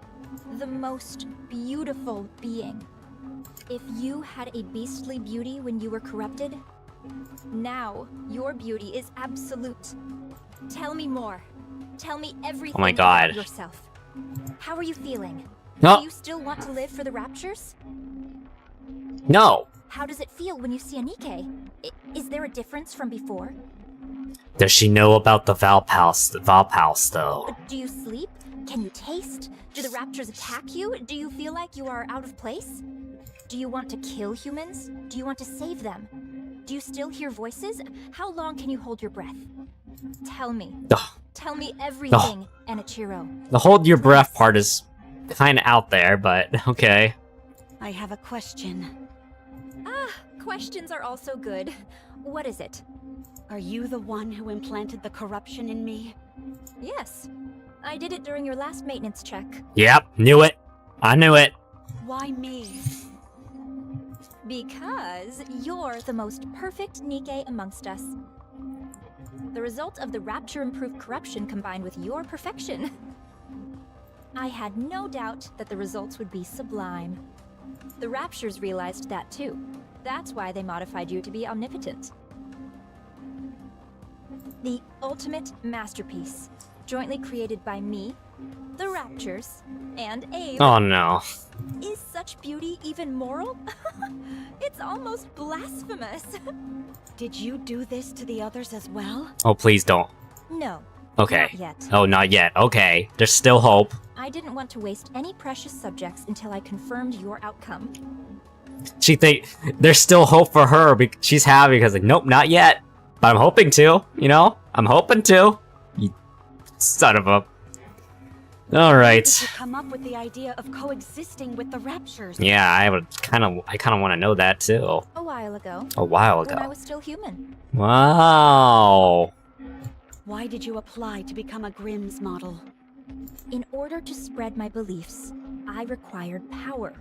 The most beautiful being. If you had a beastly beauty when you were corrupted, now your beauty is absolute. Tell me more. Tell me everything Oh my God. about yourself. How are you feeling? No. Do you still want to live for the Raptures? No. How does it feel when you see a Nikke? Is there a difference from before? Does she know about the Valpals, though? Do you sleep? Can you taste? Do the Raptures attack you? Do you feel like you are out of place? Do you want to kill humans? Do you want to save them? Do you still hear voices? How long can you hold your breath? Tell me. Ugh. Tell me everything, Anichiro. The hold your breath part is kind of out there, but okay. I have a question. Ah, questions are also good. What is it? Are you the one who implanted the corruption in me? Yes. I did it during your last maintenance check. Yep, knew it. I knew it. Why me? Because you're the most perfect Nikke amongst us. The result of the Rapture-improved corruption combined with your perfection. I had no doubt that the results would be sublime. The Raptures realized that too. That's why they modified you to be omnipotent. The ultimate masterpiece, jointly created by me, the Raptures, and Abe. Oh no. Is such beauty even moral? It's almost blasphemous. Did you do this to the others as well? Oh, please don't. No. Okay. Not yet. Oh, not yet. Okay. There's still hope. I didn't want to waste any precious subjects until I confirmed your outcome. She think there's still hope for her. She's happy because like, nope, not yet. But I'm hoping to. You know, I'm hoping to. You son of a. All right. Did you come up with the idea of coexisting with the Raptures? Yeah, I kind of want to know that too. A while ago. A while When I ago. was still human. Wow. Why did you apply to become a Grimm's model? In order to spread my beliefs, I required power.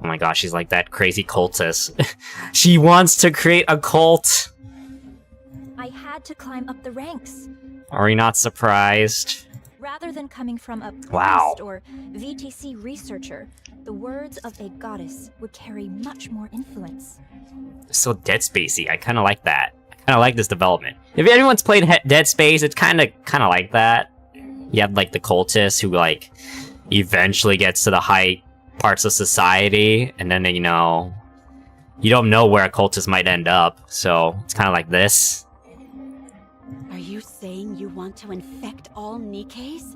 Oh my gosh, she's like that crazy cultist. She wants to create a cult. I had to climb up the ranks. Are we not surprised? Rather than coming from a priest Wow. or VTC researcher, the words of a goddess would carry much more influence. So Dead Spacey. I kind of like that. I kind of like this development. If anyone's played Dead Space, it's kind of like that. You have like the cultist who like eventually gets to the high parts of society, and then you know you don't know where a cultist might end up. So it's kind of like this. Are you saying you want to infect all Nikkes?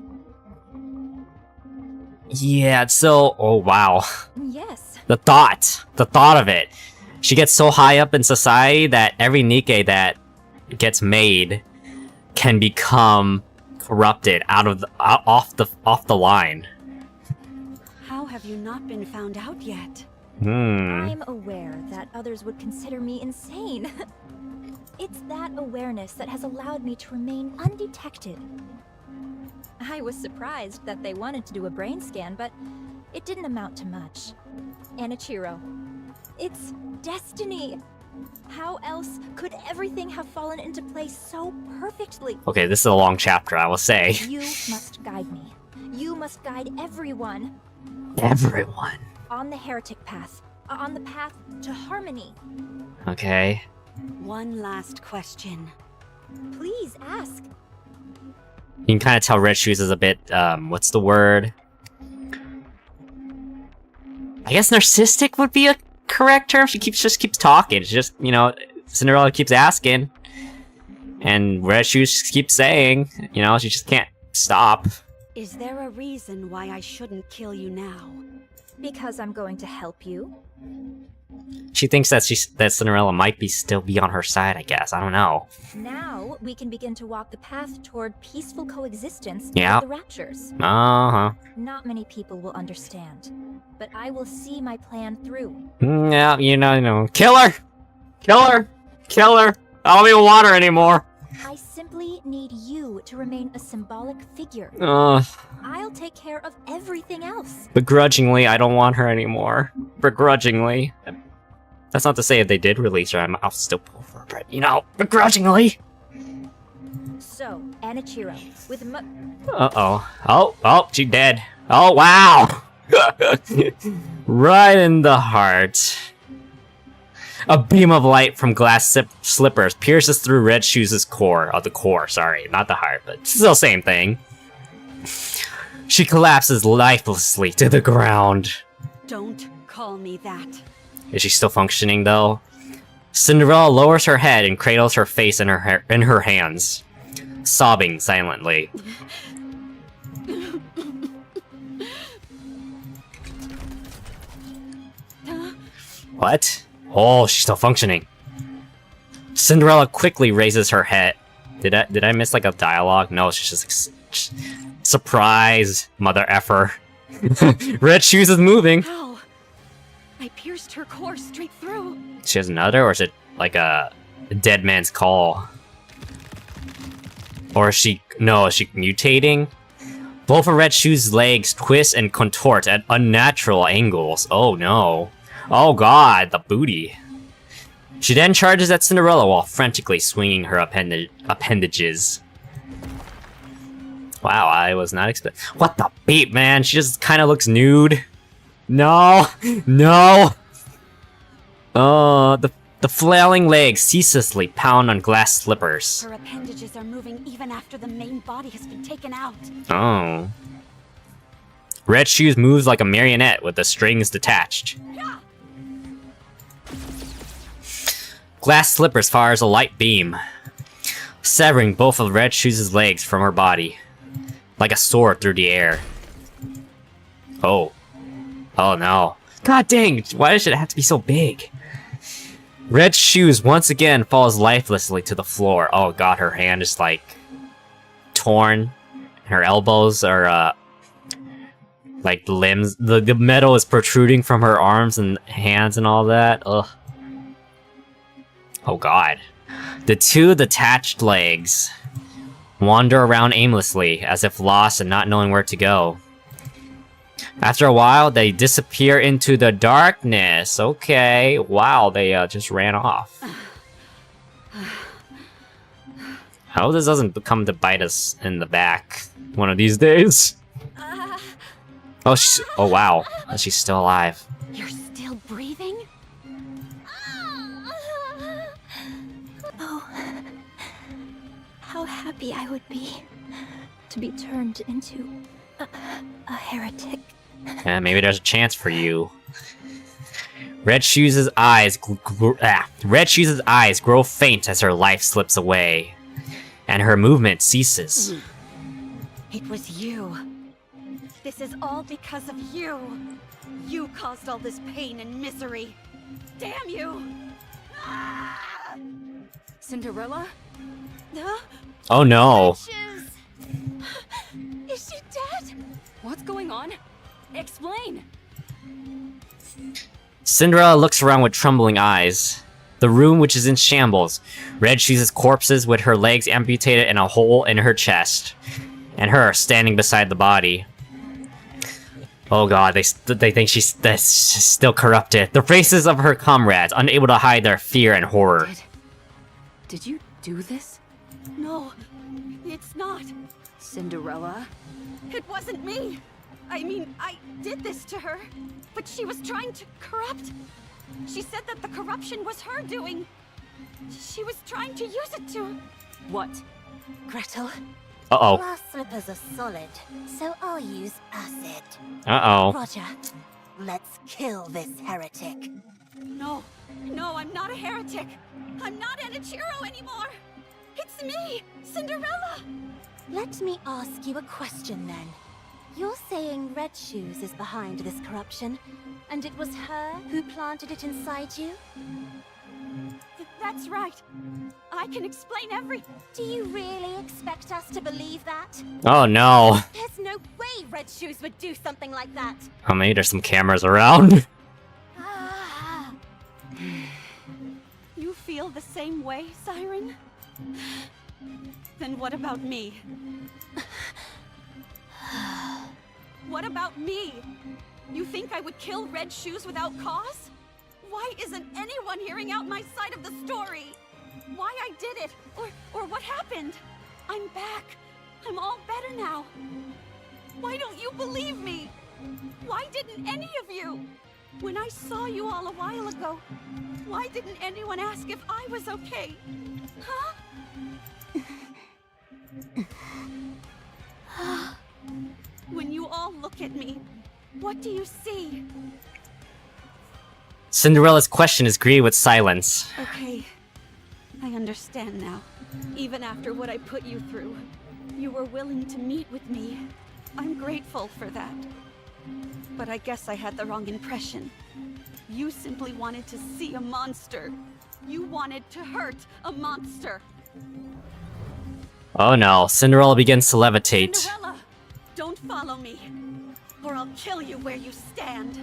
Yeah. So oh wow. Yes. The thought of it. She gets so high up in society that every Nikke that gets made can become corrupted off the line. How have you not been found out yet? I'm aware that others would consider me insane. It's that awareness that has allowed me to remain undetected. I was surprised that they wanted to do a brain scan, but it didn't amount to much. Anichiro, it's destiny. How else could everything have fallen into place so perfectly? Okay, this is a long chapter, I will say. You must guide me. You must guide everyone Everyone. on the heretic path, on the path to harmony. Okay. One last question. Please ask. You can kind of tell Red Shoes is a bit, what's the word? I guess narcissistic would be a correct term. She just keeps talking. She just, you know, Cinderella keeps asking. And Red Shoes just keeps saying, you know, she just can't stop. Is there a reason why I shouldn't kill you now? Because I'm going to help you. She thinks that Cinderella might still be on her side, I guess. I don't know. Now we can begin to walk the path toward peaceful coexistence Yeah. with the Raptures. Uh-huh. Not many people will understand, but I will see my plan through. Yeah, you know. Kill her! Kill her! Kill her! I don't even want her anymore. I simply need you to remain a symbolic figure. I'll take care of everything else. Begrudgingly, I don't want her anymore. Begrudgingly. That's not to say if they did release her, I'll still pull for her, but, you know, begrudgingly. So, Anichiro, with Uh-oh. Oh, she dead. Oh, wow! Right in the heart. A beam of light from glass slippers pierces through Red Shoes' core. Oh, the core, sorry. Not the heart, but still same thing. She collapses lifelessly to the ground. Don't call me that. Is she still functioning, though? Cinderella lowers her head and cradles her face in her hands, sobbing silently. What? Oh, she's still functioning. Cinderella quickly raises her head. Did I miss like a dialogue? No, she's just like, surprise, mother effer. Red Shoes is moving. How? I pierced her core straight through. She has another, or is it like a dead man's call? Or is she mutating? Both of Red Shoes' legs twist and contort at unnatural angles. Oh no. Oh god, the booty. She then charges at Cinderella while frantically swinging her appendages. Wow, I was not expecting. What the beat, man? She just kind of looks nude. No, no. The flailing legs ceaselessly pound on glass slippers. Her appendages are moving even after the main body has been taken out. Oh. Red Shoes moves like a marionette with the strings detached. Glass slippers fires a light beam, severing both of Red Shoes' legs from her body, like a sword through the air. Oh. Oh no. God dang, why does it have to be so big? Red Shoes once again falls lifelessly to the floor. Oh god, her hand is like torn. Her elbows are like the limbs, the metal is protruding from her arms and hands and all that. Ugh. Oh god. The two detached legs wander around aimlessly, as if lost and not knowing where to go. After a while, they disappear into the darkness. Okay, wow, they just ran off. I hope this doesn't come to bite us in the back one of these days. Oh, oh wow, she's still alive. You're still breathing? Oh, how happy I would be to be turned into a heretic. Yeah, maybe there's a chance for you. Red Shoes' eyes grow faint as her life slips away, and her movement ceases. It was you. This is all because of you. You caused all this pain and misery. Damn you! Cinderella? Oh no. Is she dead? What's going on? Explain! Cinderella looks around with trembling eyes. The room, which is in shambles. Red Shoes' corpses with her legs amputated and a hole in her chest. And her standing beside the body. Oh god, they think she's still corrupted. The faces of her comrades, unable to hide their fear and horror. Did you do this? No, it's not. Cinderella? It wasn't me. I mean, I did this to her, but she was trying to corrupt. She said that the corruption was her doing. She was trying to use it to... What? Gretel, Uh-oh. glass slippers are solid, so I'll use acid. Uh-oh. Roger, let's kill this heretic. No, I'm not a heretic. I'm not Enichiro anymore. It's me, Cinderella. Let me ask you a question then. You're saying Red Shoes is behind this corruption, and it was her who planted it inside you? That's right. I can explain everything. Do you really expect us to believe that? Oh no. There's no way Red Shoes would do something like that. Oh, maybe there's some cameras around. Ah. You feel the same way, Siren? Then what about me? What about me? You think I would kill Red Shoes without cause? Why isn't anyone hearing out my side of the story? Why I did it, or what happened? I'm back. I'm all better now. Why don't you believe me? Why didn't any of you? When I saw you all a while ago, why didn't anyone ask if I was okay? Huh? When you all look at me, what do you see? Cinderella's question is greeted with silence. Okay, I understand now. Even after what I put you through, you were willing to meet with me. I'm grateful for that. But I guess I had the wrong impression. You simply wanted to see a monster. You wanted to hurt a monster. Oh no, Cinderella begins to levitate. Cinderella, don't follow me, or I'll kill you where you stand.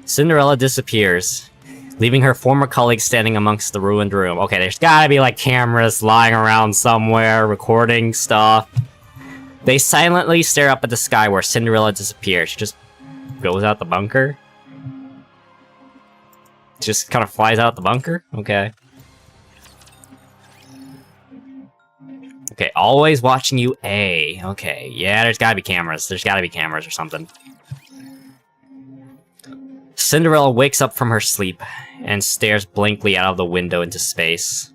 Cinderella disappears, leaving her former colleague standing amongst the ruined room. Okay, there's gotta be like cameras lying around somewhere, recording stuff. They silently stare up at the sky where Cinderella disappears. She just goes out the bunker. Just kind of flies out the bunker? Okay. Okay, always watching you, A. Okay, yeah, there's gotta be cameras. There's gotta be cameras or something. Cinderella wakes up from her sleep and stares blankly out of the window into space.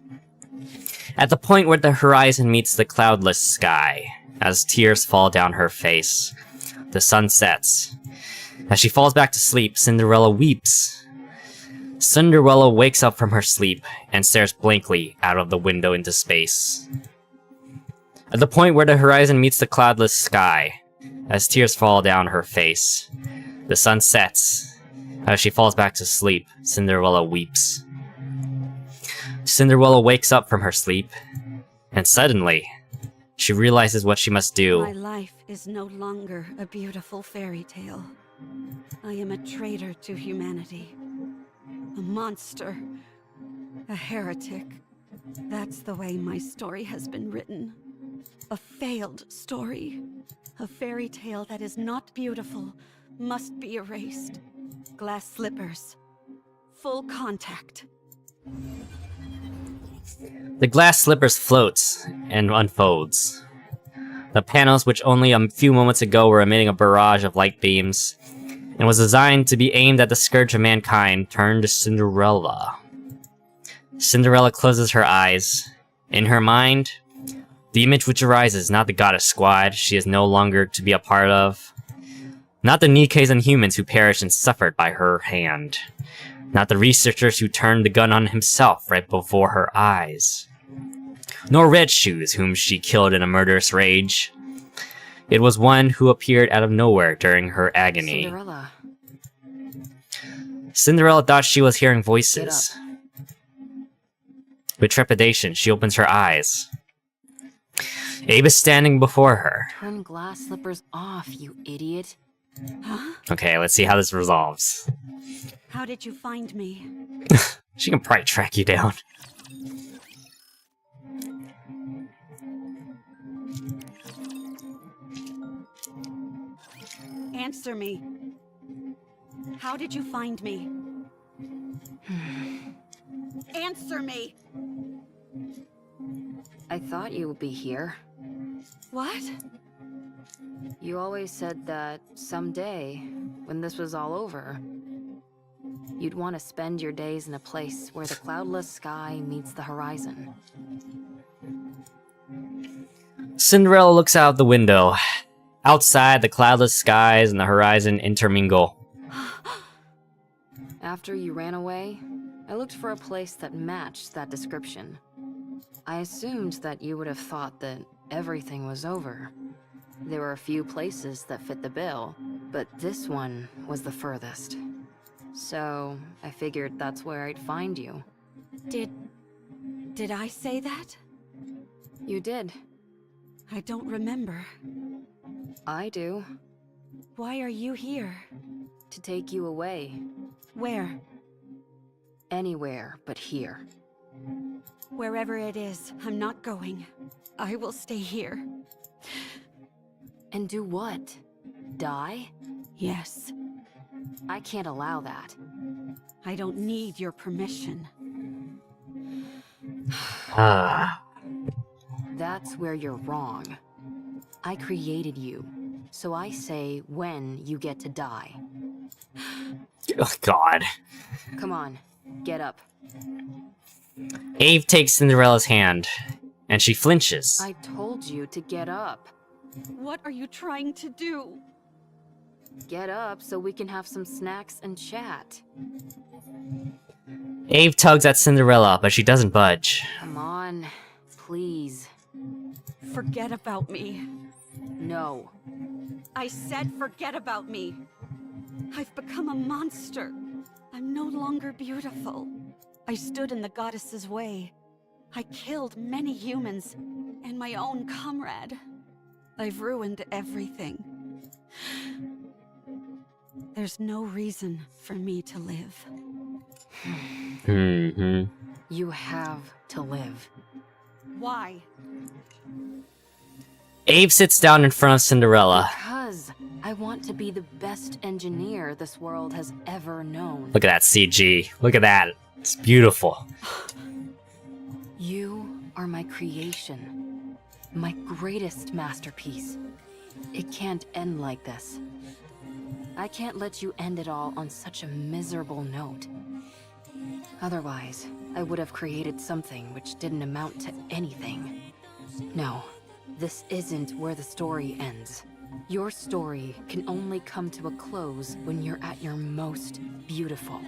At the point where the horizon meets the cloudless sky, as tears fall down her face, the sun sets. As she falls back to sleep, Cinderella weeps. Cinderella wakes up from her sleep and stares blankly out of the window into space. At the point where the horizon meets the cloudless sky, as tears fall down her face, the sun sets. As she falls back to sleep, Cinderella weeps. Cinderella wakes up from her sleep, and suddenly, she realizes what she must do. My life is no longer a beautiful fairy tale. I am a traitor to humanity. A monster. A heretic. That's the way my story has been written. A failed story. A fairy tale that is not beautiful must be erased. Glass slippers. Full contact. The glass slippers floats and unfolds. The panels, which only a few moments ago were emitting a barrage of light beams, and was designed to be aimed at the scourge of mankind, turn to Cinderella. Cinderella closes her eyes. In her mind, the image which arises is not the goddess squad she is no longer to be a part of. Not the Nikkes and humans who perished and suffered by her hand. Not the researchers who turned the gun on himself right before her eyes. Nor Red Shoes, whom she killed in a murderous rage. It was one who appeared out of nowhere during her agony. Cinderella. Cinderella thought she was hearing voices. With trepidation, she opens her eyes. Abe is standing before her. Turn glass slippers off, you idiot. Huh? Okay, let's see how this resolves. How did you find me? She can probably track you down. Answer me. How did you find me? Answer me! I thought you would be here. What? You always said that someday, when this was all over, you'd want to spend your days in a place where the cloudless sky meets the horizon. Cinderella looks out the window. Outside, the cloudless skies and the horizon intermingle. After you ran away, I looked for a place that matched that description. I assumed that you would have thought that everything was over. There were a few places that fit the bill, but this one was the furthest. So, I figured that's where I'd find you. Did I say that? You did. I don't remember. I do. Why are you here? To take you away. Where? Anywhere but here. Wherever it is, I'm not going. I will stay here. And do what? Die? Yes. I can't allow that. I don't need your permission. Ah. That's where you're wrong. I created you, so I say when you get to die. Oh, God. Come on, get up. Ave takes Cinderella's hand, and she flinches. I told you to get up. What are you trying to do? Get up so we can have some snacks and chat. Ave tugs at Cinderella, but she doesn't budge. Come on, please. Forget about me. No. I said forget about me. I've become a monster. I'm no longer beautiful. I stood in the goddess's way. I killed many humans and my own comrade. I've ruined everything. There's no reason for me to live. Mm-hmm. You have to live. Why? Ave sits down in front of Cinderella. Because I want to be the best engineer this world has ever known. Look at that CG. Look at that. It's beautiful. You are my creation. My greatest masterpiece. It can't end like this. I can't let you end it all on such a miserable note. Otherwise, I would have created something which didn't amount to anything. No, this isn't where the story ends. Your story can only come to a close when you're at your most beautiful.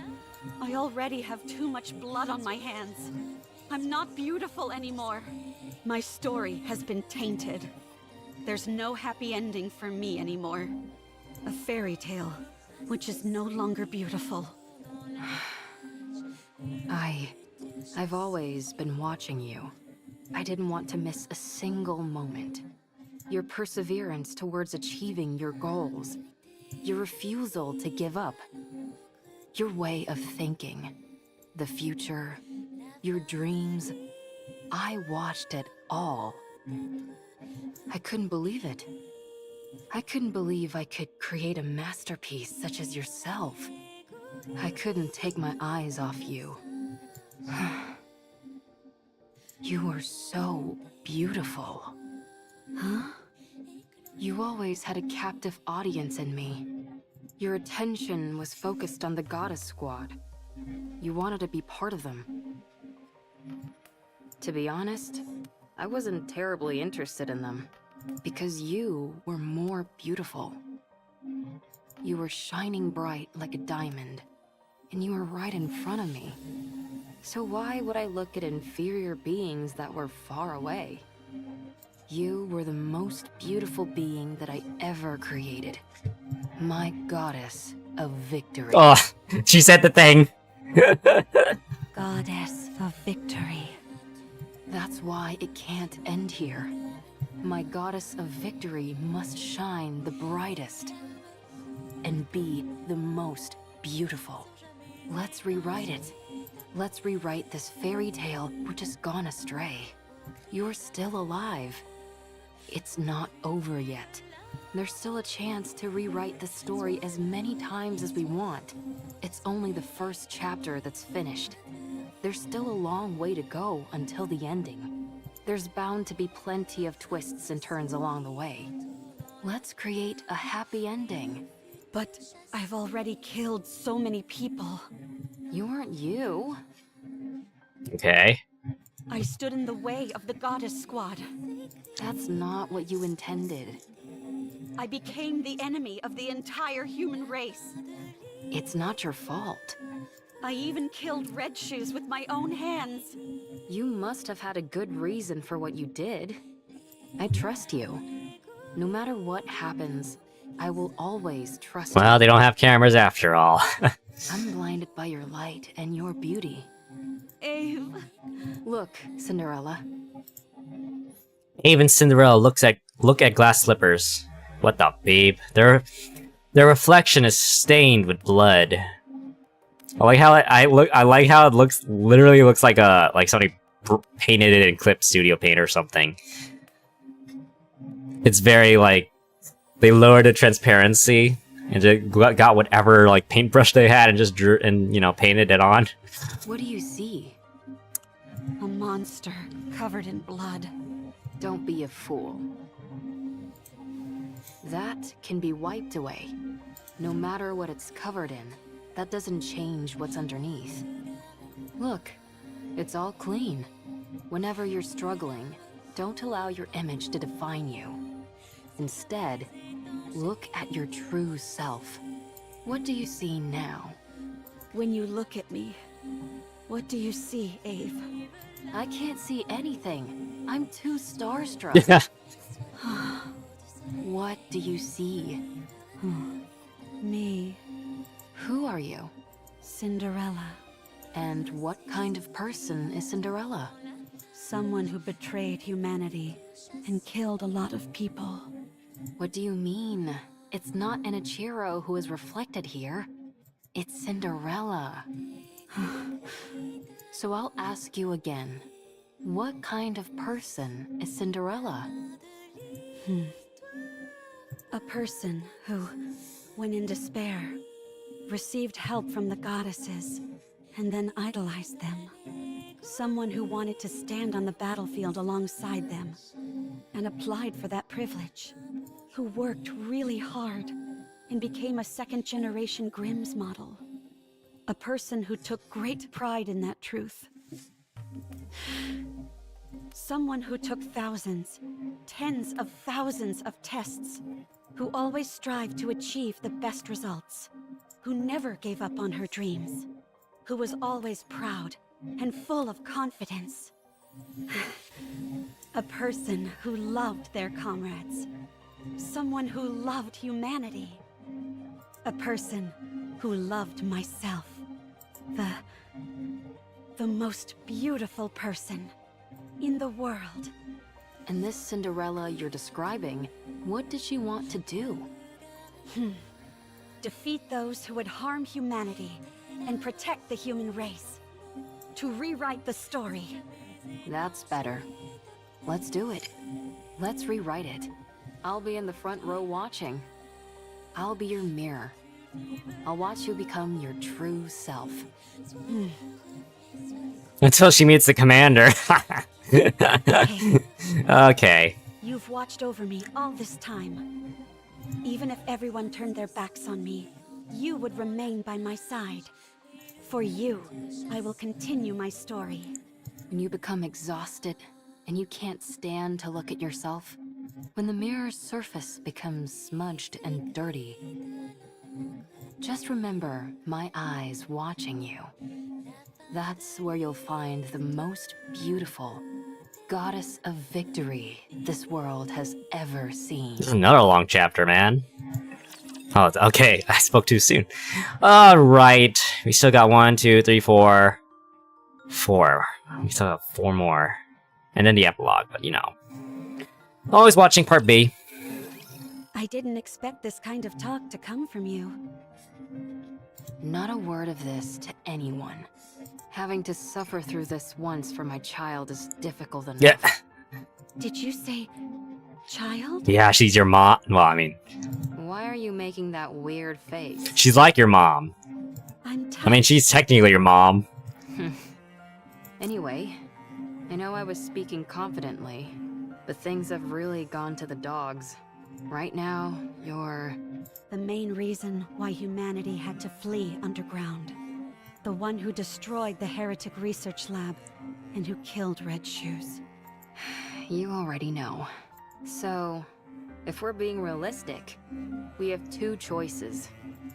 I already have too much blood on my hands. I'm not beautiful anymore. My story has been tainted. There's no happy ending for me anymore. A fairy tale, which is no longer beautiful. I've always been watching you. I didn't want to miss a single moment. Your perseverance towards achieving your goals. Your refusal to give up. Your way of thinking. The future. Your dreams. I watched it all. I couldn't believe it. I couldn't believe I could create a masterpiece such as yourself. I couldn't take my eyes off you. You were so beautiful. Huh? You always had a captive audience in me. Your attention was focused on the goddess squad. You wanted to be part of them. To be honest, I wasn't terribly interested in them, because you were more beautiful. You were shining bright like a diamond, and you were right in front of me. So why would I look at inferior beings that were far away? You were the most beautiful being that I ever created. My goddess of victory. Oh, she said the thing. Goddess of victory. That's why it can't end here. My goddess of victory must shine the brightest and be the most beautiful. Let's rewrite it. Let's rewrite this fairy tale which has gone astray. You're still alive. It's not over yet. There's still a chance to rewrite the story as many times as we want. It's only the first chapter that's finished. There's still a long way to go until the ending. There's bound to be plenty of twists and turns along the way. Let's create a happy ending. But I've already killed so many people. You weren't you. Okay. I stood in the way of the Goddess Squad. That's not what you intended. I became the enemy of the entire human race. It's not your fault. I even killed Red Shoes with my own hands. You must have had a good reason for what you did. I trust you. No matter what happens, I will always trust you. Well, they don't have cameras after all. I'm blinded by your light and your beauty. Ave. Look, Cinderella. Even Cinderella look at glass slippers. What the babe? Their reflection is stained with blood. I like how I like how it literally looks like somebody painted it in Clip Studio Paint or something. It's very like they lowered the transparency and just got whatever like paintbrush they had and just drew and painted it on. What do you see? A monster covered in blood. Don't be a fool. That can be wiped away. No matter what it's covered in, that doesn't change what's underneath. Look, it's all clean. Whenever you're struggling, don't allow your image to define you. Instead, look at your true self. What do you see now? When you look at me, what do you see, Ave? I can't see anything. I'm too starstruck. What do you see? Me. Who are you? Cinderella. And what kind of person is Cinderella? Someone who betrayed humanity and killed a lot of people. What do you mean? It's not an Ichiro who is reflected here. It's Cinderella. So I'll ask you again. What kind of person is Cinderella? A person who, when in despair, received help from the goddesses and then idolized them. Someone who wanted to stand on the battlefield alongside them and applied for that privilege. Who worked really hard and became a second-generation Grimm's model. A person who took great pride in that truth. Someone who took thousands, tens of thousands of tests, who always strived to achieve the best results, who never gave up on her dreams, who was always proud and full of confidence. A person who loved their comrades. Someone who loved humanity. A person who loved myself. The most beautiful person in the world. And this Cinderella you're describing, what did she want to do? Defeat those who would harm humanity and protect the human race. To rewrite the story. That's better. Let's do it. Let's rewrite it. I'll be in the front row watching. I'll be your mirror. I'll watch you become your true self. Until she meets the commander. Okay. You've watched over me all this time. Even if everyone turned their backs on me, you would remain by my side. For you, I will continue my story. When you become exhausted and you can't stand to look at yourself, when the mirror's surface becomes smudged and dirty, just remember my eyes watching you. That's where you'll find the most beautiful goddess of victory this world has ever seen. This is another long chapter, man. Oh, okay. I spoke too soon. All right. We still got 1, 2, 3, 4. 4. We still have 4 more. And then the epilogue, but Always watching part B. I didn't expect this kind of talk to come from you. Not a word of this to anyone. Having to suffer through this once for my child is difficult enough. Yeah. Did you say child? Yeah, she's your mom. Well, I mean, Why are you making that weird face? she's like your mom. I'm I mean, she's technically your mom. Anyway, I know I was speaking confidently, but things have really gone to the dogs. Right now, you're... the main reason why humanity had to flee underground. The one who destroyed the heretic research lab and who killed Red Shoes. You already know. So, if we're being realistic, we have two choices.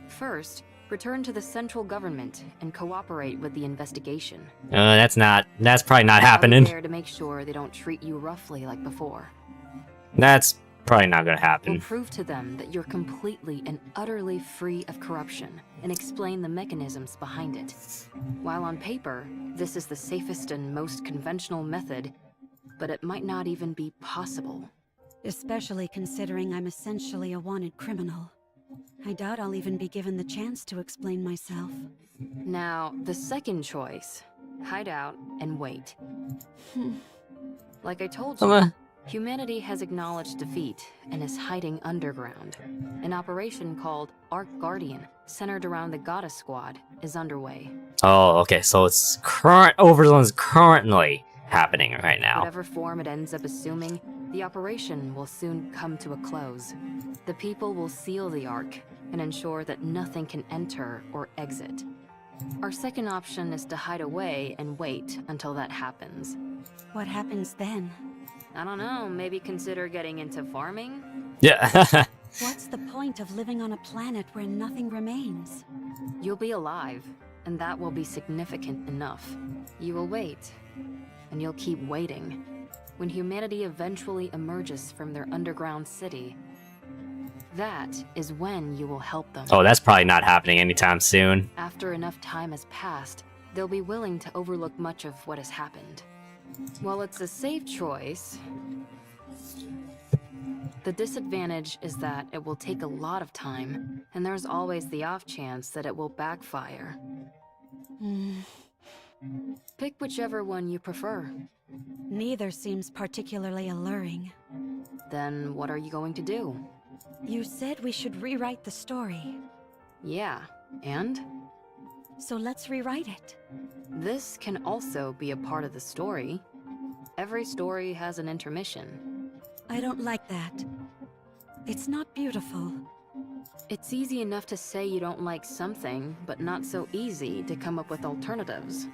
First, return to the central government and cooperate with the investigation. That's probably not I'll be happening. there to make sure they don't treat you roughly like before. That's probably not gonna We'll happen. prove to them that you're completely and utterly free of corruption and explain the mechanisms behind it. While on paper, this is the safest and most conventional method, but it might not even be possible. Especially considering I'm essentially a wanted criminal. I doubt I'll even be given the chance to explain myself. Now, the second choice, hide out and wait. Like I told you, humanity has acknowledged defeat and is hiding underground. An operation called Ark Guardian, centered around the Goddess Squad, is underway. Oh, okay, so it's Overland's currently happening right now. Whatever form it ends up assuming, the operation will soon come to a close. The people will seal the Ark and ensure that nothing can enter or exit. Our second option is to hide away and wait until that happens. What happens then? I don't know, maybe consider getting into farming? Yeah. What's the point of living on a planet where nothing remains? You'll be alive, and that will be significant enough. You will wait, and you'll keep waiting. When humanity eventually emerges from their underground city, that is when you will help them. Oh, that's probably not happening anytime soon. After enough time has passed, they'll be willing to overlook much of what has happened. While it's a safe choice, the disadvantage is that it will take a lot of time, and there's always the off chance that it will backfire. Pick whichever one you prefer. Neither seems particularly alluring. Then what are you going to do? You said we should rewrite the story. Yeah, and? So let's rewrite it. This can also be a part of the story. Every story has an intermission. I don't like that. It's not beautiful. It's easy enough to say you don't like something, but not so easy to come up with alternatives.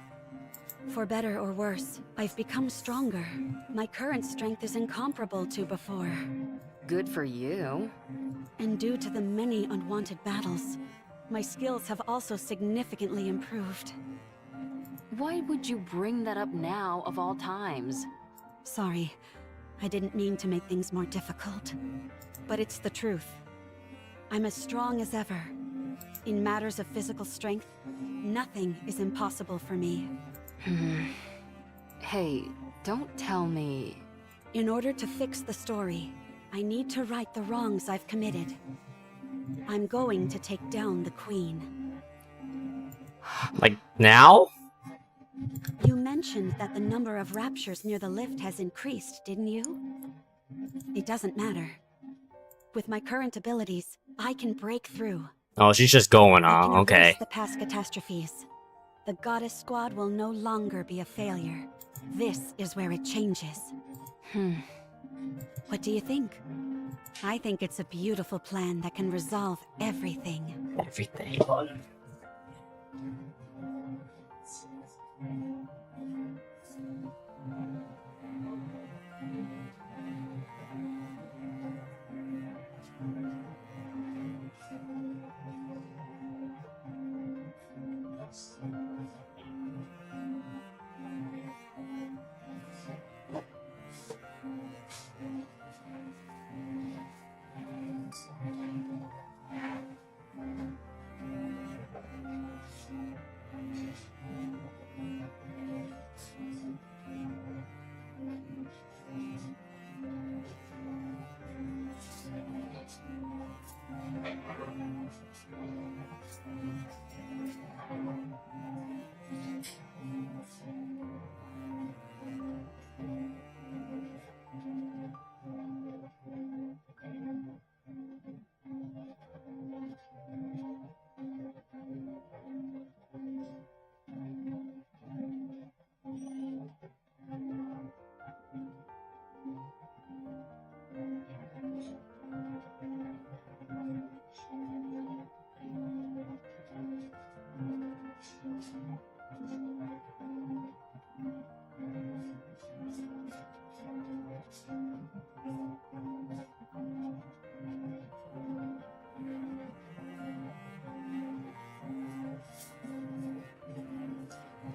For better or worse, I've become stronger. My current strength is incomparable to before. Good for you. And due to the many unwanted battles, my skills have also significantly improved. Why would you bring that up now of all times? Sorry, I didn't mean to make things more difficult. But it's the truth. I'm as strong as ever. In matters of physical strength, nothing is impossible for me. Hey, don't tell me... In order to fix the story, I need to right the wrongs I've committed. I'm going to take down the Queen. Like, now? You mentioned that the number of raptures near the lift has increased, didn't you? It doesn't matter. With my current abilities, I can break through. Oh, she's just going I on. can Okay. erase the past catastrophes. The Goddess Squad will no longer be a failure. This is where it changes. What do you think? I think it's a beautiful plan that can resolve everything. Everything.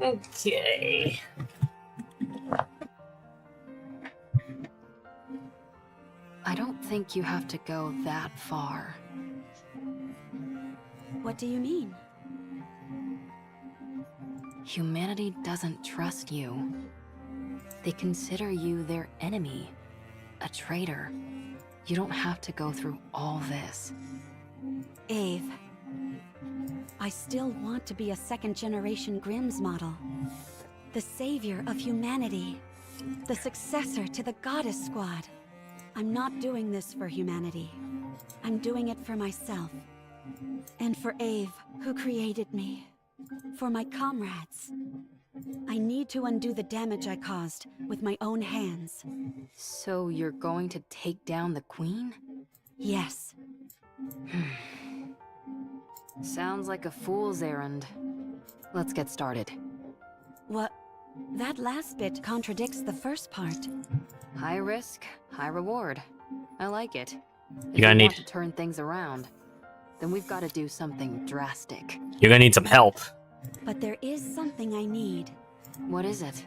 Okay. I don't think you have to go that far. What do you mean? Humanity doesn't trust you. They consider you their enemy, a traitor. You don't have to go through all this. Ave, I still want to be a second-generation Grimm's model. The savior of humanity. The successor to the Goddess Squad. I'm not doing this for humanity. I'm doing it for myself. And for Ave, who created me. For my comrades. I need to undo the damage I caused with my own hands. So you're going to take down the Queen? Yes. Sounds like a fool's errand. Let's get started. What? That last bit contradicts the first part. High risk, high reward. I like it. If You're gonna we need. want to turn things around, then we've got to do something drastic. You're gonna need some help. But there is something I need. What is it?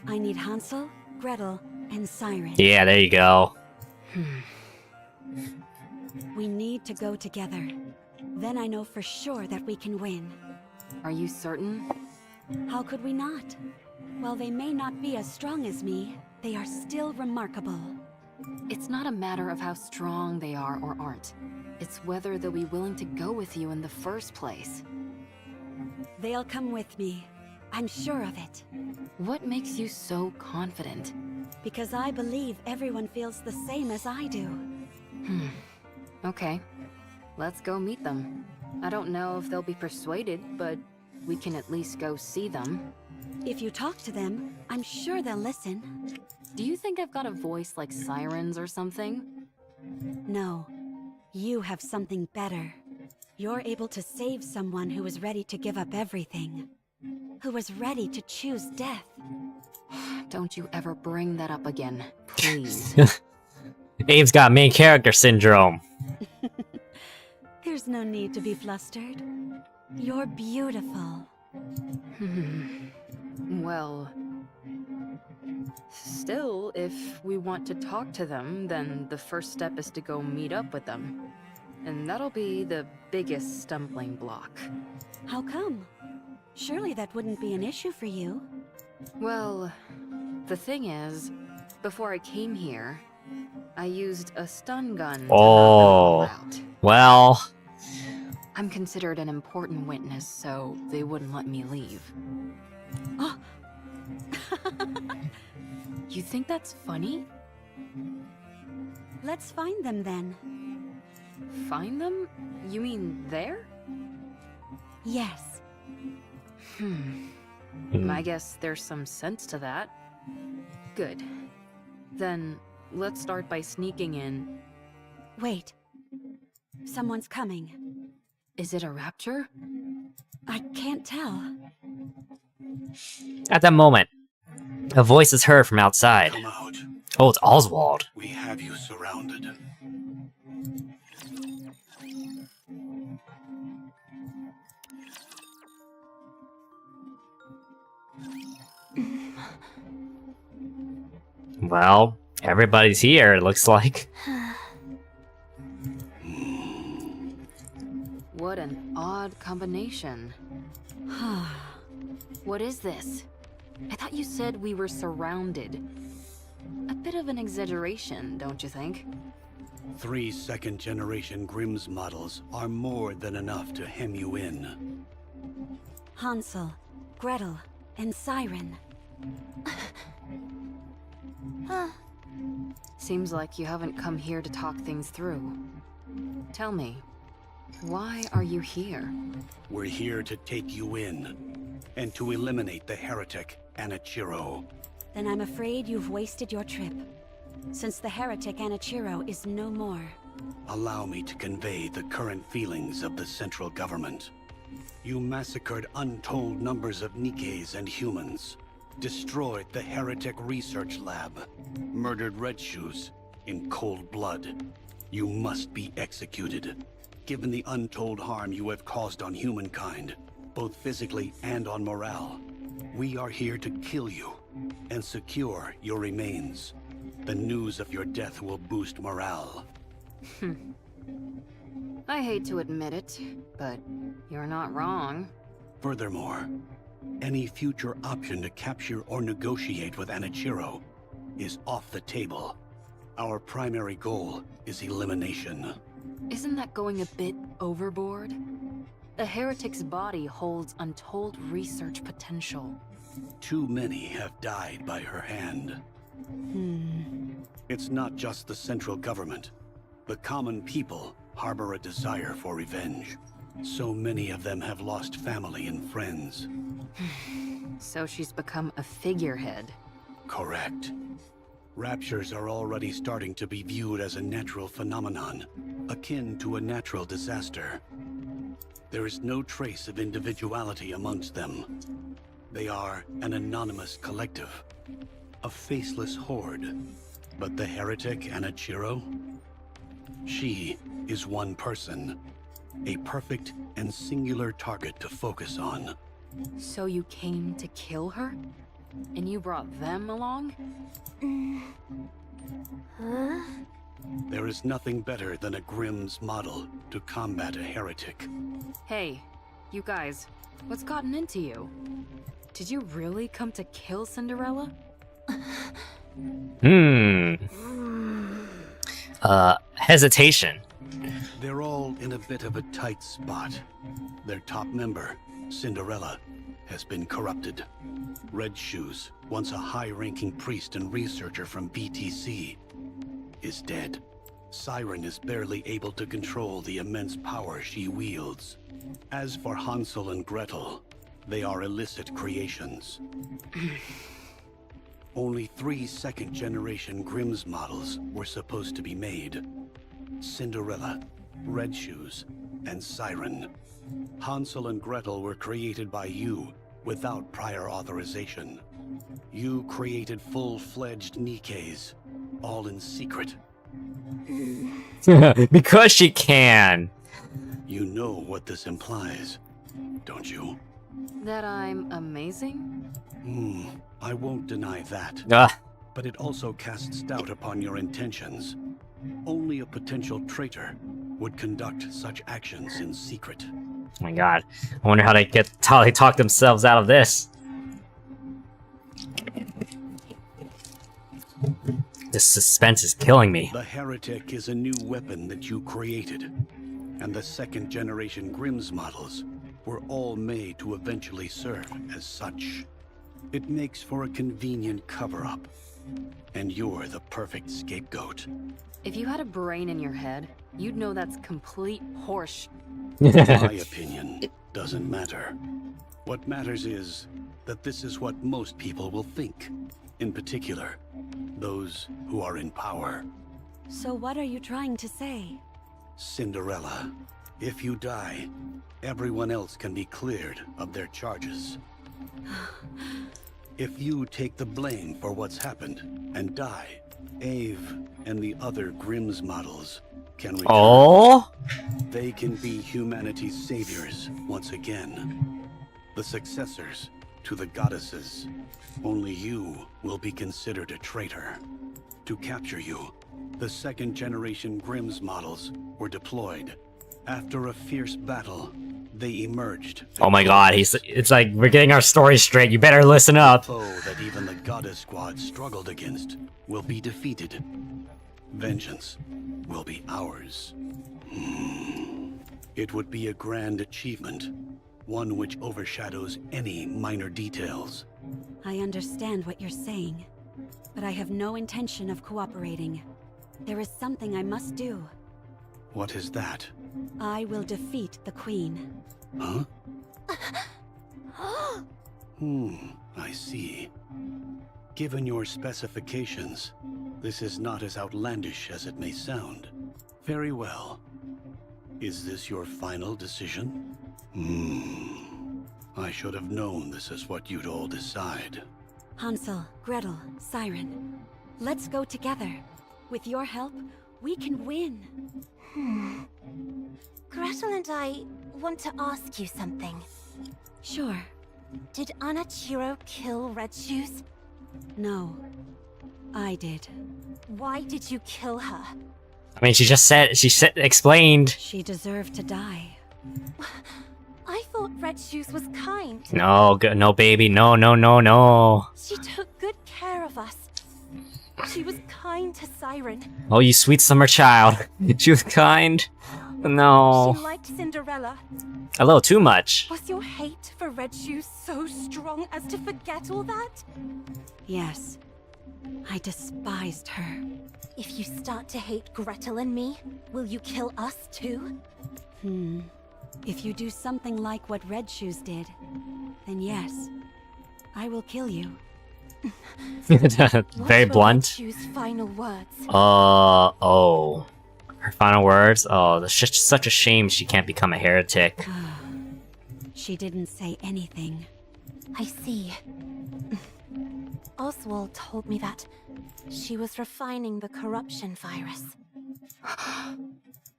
I need Hansel, Gretel, and Siren. Yeah, there you go. We need to go together. Then I know for sure that we can win. Are you certain? How could we not? While they may not be as strong as me, they are still remarkable. It's not a matter of how strong they are or aren't. It's whether they'll be willing to go with you in the first place. They'll come with me. I'm sure of it. What makes you so confident? Because I believe everyone feels the same as I do. Okay. Let's go meet them. I don't know if they'll be persuaded, but we can at least go see them. If you talk to them, I'm sure they'll listen. Do you think I've got a voice like sirens or something? No. You have something better. You're able to save someone who is ready to give up everything. Who was ready to choose death. Don't you ever bring that up again, please. Ave's got main character syndrome. There's no need to be flustered. You're beautiful. Well... Still, if we want to talk to them, then the first step is to go meet up with them. And that'll be the biggest stumbling block. How come? Surely that wouldn't be an issue for you. Well, the thing is, before I came here, I used a stun gun to knock them all out. Well... I'm considered an important witness, so they wouldn't let me leave. Oh. You think that's funny? Let's find them then. Find them? You mean there? Yes. I guess there's some sense to that. Good. Then, let's start by sneaking in. Wait. Someone's coming. Is it a rapture? I can't tell. At that moment, a voice is heard from outside. Come out. Oh, it's Oswald. We have you surrounded. Well, everybody's here, it looks like. What an odd combination. What is this? I thought you said we were surrounded. A bit of an exaggeration, don't you think? 3 second-generation Grimm's models are more than enough to hem you in. Hansel, Gretel, and Siren. Seems like you haven't come here to talk things through. Tell me, why are you here? We're here to take you in, and to eliminate the heretic, Anichiro. Then I'm afraid you've wasted your trip. Since the heretic Anichiro is no more. Allow me to convey the current feelings of the central government. You massacred untold numbers of Nikkes and humans, destroyed the heretic research lab, murdered Red Shoes in cold blood. You must be executed, given the untold harm you have caused on humankind, both physically and on morale. We are here to kill you and secure your remains. The news of your death will boost morale. I hate to admit it, but you're not wrong. Furthermore, any future option to capture or negotiate with Anichiro is off the table. Our primary goal is elimination. Isn't that going a bit overboard? The heretic's body holds untold research potential. Too many have died by her hand. It's not just the central government. The common people harbor a desire for revenge. So many of them have lost family and friends. So she's become a figurehead. Correct. Raptures are already starting to be viewed as a natural phenomenon, akin to a natural disaster. There is no trace of individuality amongst them. They are an anonymous collective, a faceless horde. But the heretic Anichiro? She is one person, a perfect and singular target to focus on. So you came to kill her? And you brought them along? Huh? There is nothing better than a Grimm's model to combat a heretic. Hey, you guys, what's gotten into you? Did you really come to kill Cinderella? Hesitation. They're all in a bit of a tight spot. Their top member, Cinderella, has been corrupted. Red Shoes, once a high-ranking priest and researcher from BTC, is dead. Siren is barely able to control the immense power she wields. As for Hansel and Gretel, they are illicit creations. Only 3 second-generation Grimm's models were supposed to be made. Cinderella, Red Shoes, and Siren. Hansel and Gretel were created by you without prior authorization. You created full-fledged Nikkes, all in secret. Because she can. You know what this implies, don't you? That I'm amazing? I won't deny that. But it also casts doubt upon your intentions. Only a potential traitor would conduct such actions in secret. Oh my god. I wonder how they talk themselves out of this. This suspense is killing me. The heretic is a new weapon that you created, and the second-generation Grimm's models were all made to eventually serve as such. It makes for a convenient cover-up, and you're the perfect scapegoat. If you had a brain in your head, you'd know that's complete horse. My opinion doesn't matter. What matters is that this is what most people will think. In particular, those who are in power. So what are you trying to say? Cinderella, if you die, everyone else can be cleared of their charges. If you take the blame for what's happened and die, Ave and the other Grimm's models can return. Oh? They can be humanity's saviors once again. The successors to the goddesses. Only you will be considered a traitor. To capture you, the second-generation Grimm's models were deployed. After a fierce battle, they emerged. Oh my god, it's like, we're getting our story straight, you better listen up. The foe that even the goddess squad struggled against will be defeated. Vengeance will be ours. It would be a grand achievement, one which overshadows any minor details. I understand what you're saying, but I have no intention of cooperating. There is something I must do. What is that? I will defeat the Queen. Huh? I see. Given your specifications, this is not as outlandish as it may sound. Very well. Is this your final decision? I should have known this is what you'd all decide. Hansel, Gretel, Siren, let's go together. With your help, we can win. Gretel and I want to ask you something. Sure. Did Anachiro kill Red Shoes? No, I did. Why did you kill her? I mean, she explained. She deserved to die. I thought Red Shoes was kind. No, no, baby, no, no, no, no. She took good care of us. She was kind to Siren. Oh, you sweet summer child. She was kind. No. She liked Cinderella. A little too much. Was your hate for Red Shoes so strong as to forget all that? Yes. I despised her. If you start to hate Gretel and me, will you kill us too? If you do something like what Red Shoes did, then yes, I will kill you. Very blunt. Red Shoes' final words. Oh. Her final words? Oh, that's just such a shame she can't become a heretic. She didn't say anything. I see. Oswald told me that she was refining the corruption virus.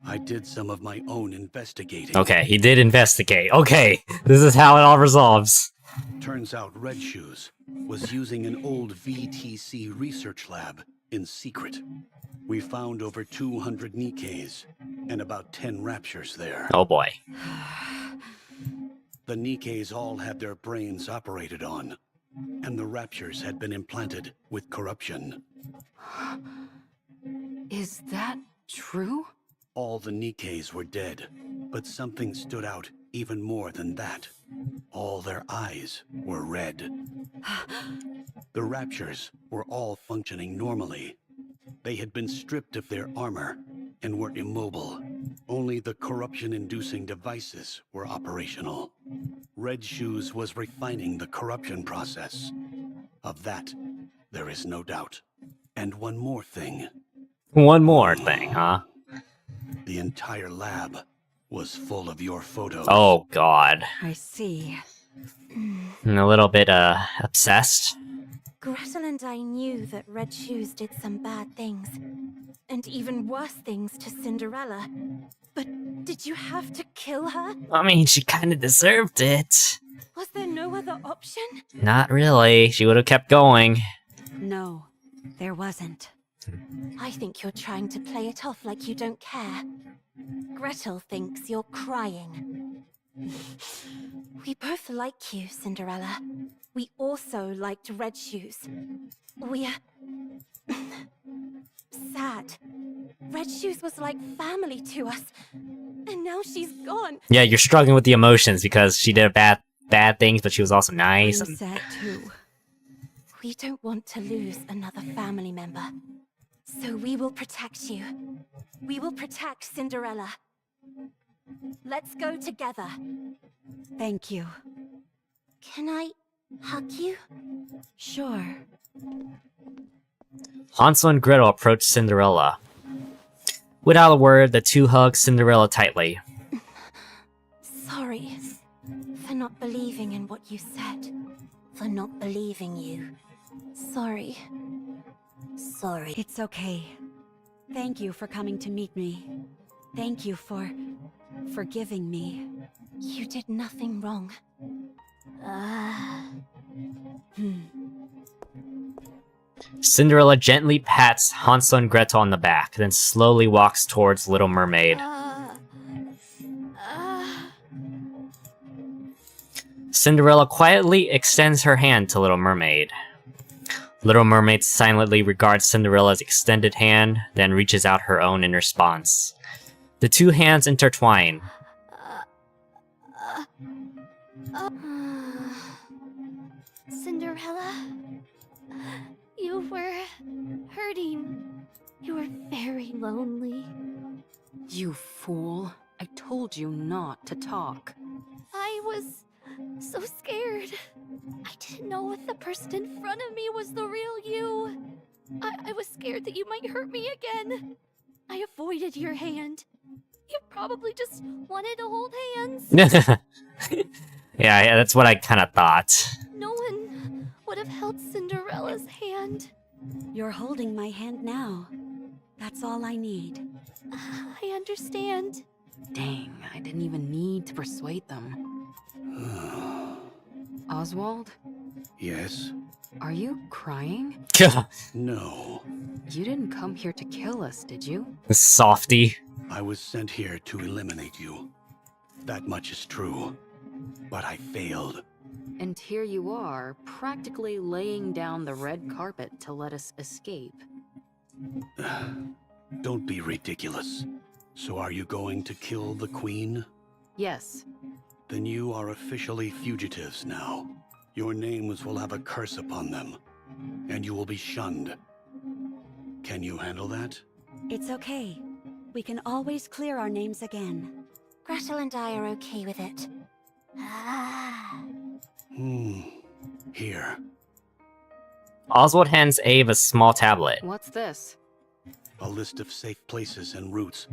I did some of my own investigating. Okay, he did investigate. Okay, this is how it all resolves. Turns out Red Shoes was using an old VTC research lab in secret. We found over 200 Nikkes and about 10 raptures there. Oh boy. The Nikkes all had their brains operated on, and the raptures had been implanted with corruption. Is that true? All the Nikkes were dead, but something stood out even more than that. All their eyes were red. The raptures were all functioning normally. They had been stripped of their armor and were immobile. Only the corruption-inducing devices were operational. Red Shoes was refining the corruption process. Of that, there is no doubt. And one more thing. One more thing, huh? The entire lab was full of your photos. Oh god. I see. I'm a little bit, obsessed. Gretel and I knew that Red Shoes did some bad things, and even worse things to Cinderella. But did you have to kill her? I mean, she kinda deserved it. Was there no other option? Not really. She would have kept going. No, there wasn't. I think you're trying to play it off like you don't care. Gretel thinks you're crying. We both like you, Cinderella. We also liked Red Shoes. We're sad. Red Shoes was like family to us, and now she's gone. Yeah, you're struggling with the emotions because she did bad things, but she was also nice. I'm sad too. We don't want to lose another family member. So we will protect you. We will protect Cinderella. Let's go together. Thank you. Can I hug you? Sure. Hansel and Gretel approach Cinderella. Without a word, the two hug Cinderella tightly. Sorry for not believing in what you said. For not believing you. Sorry. Sorry. It's okay. Thank you for coming to meet me. Thank you for forgiving me. You did nothing wrong. Cinderella gently pats Hansel and Gretel on the back, then slowly walks towards Little Mermaid. Cinderella quietly extends her hand to Little Mermaid. Little Mermaid silently regards Cinderella's extended hand, then reaches out her own in response. The two hands intertwine. Cinderella, you were hurting. You were very lonely. You fool. I told you not to talk. I was so scared. I didn't know if the person in front of me was the real you. I was scared that you might hurt me again. I avoided your hand. You probably just wanted to hold hands. Yeah, that's what I kind of thought. No one would have held Cinderella's hand. You're holding my hand now. That's all I need. I understand. Dang, I didn't even need to persuade them. Oswald? Yes? Are you crying? No. You didn't come here to kill us, did you? Softy. I was sent here to eliminate you. That much is true. But I failed. And here you are, practically laying down the red carpet to let us escape. Don't be ridiculous. So are you going to kill the Queen? Yes. Then you are officially fugitives now. Your names will have a curse upon them, and you will be shunned. Can you handle that? It's okay. We can always clear our names again. Gretel and I are okay with it. Here. Oswald hands Ave a small tablet. What's this? A list of safe places and routes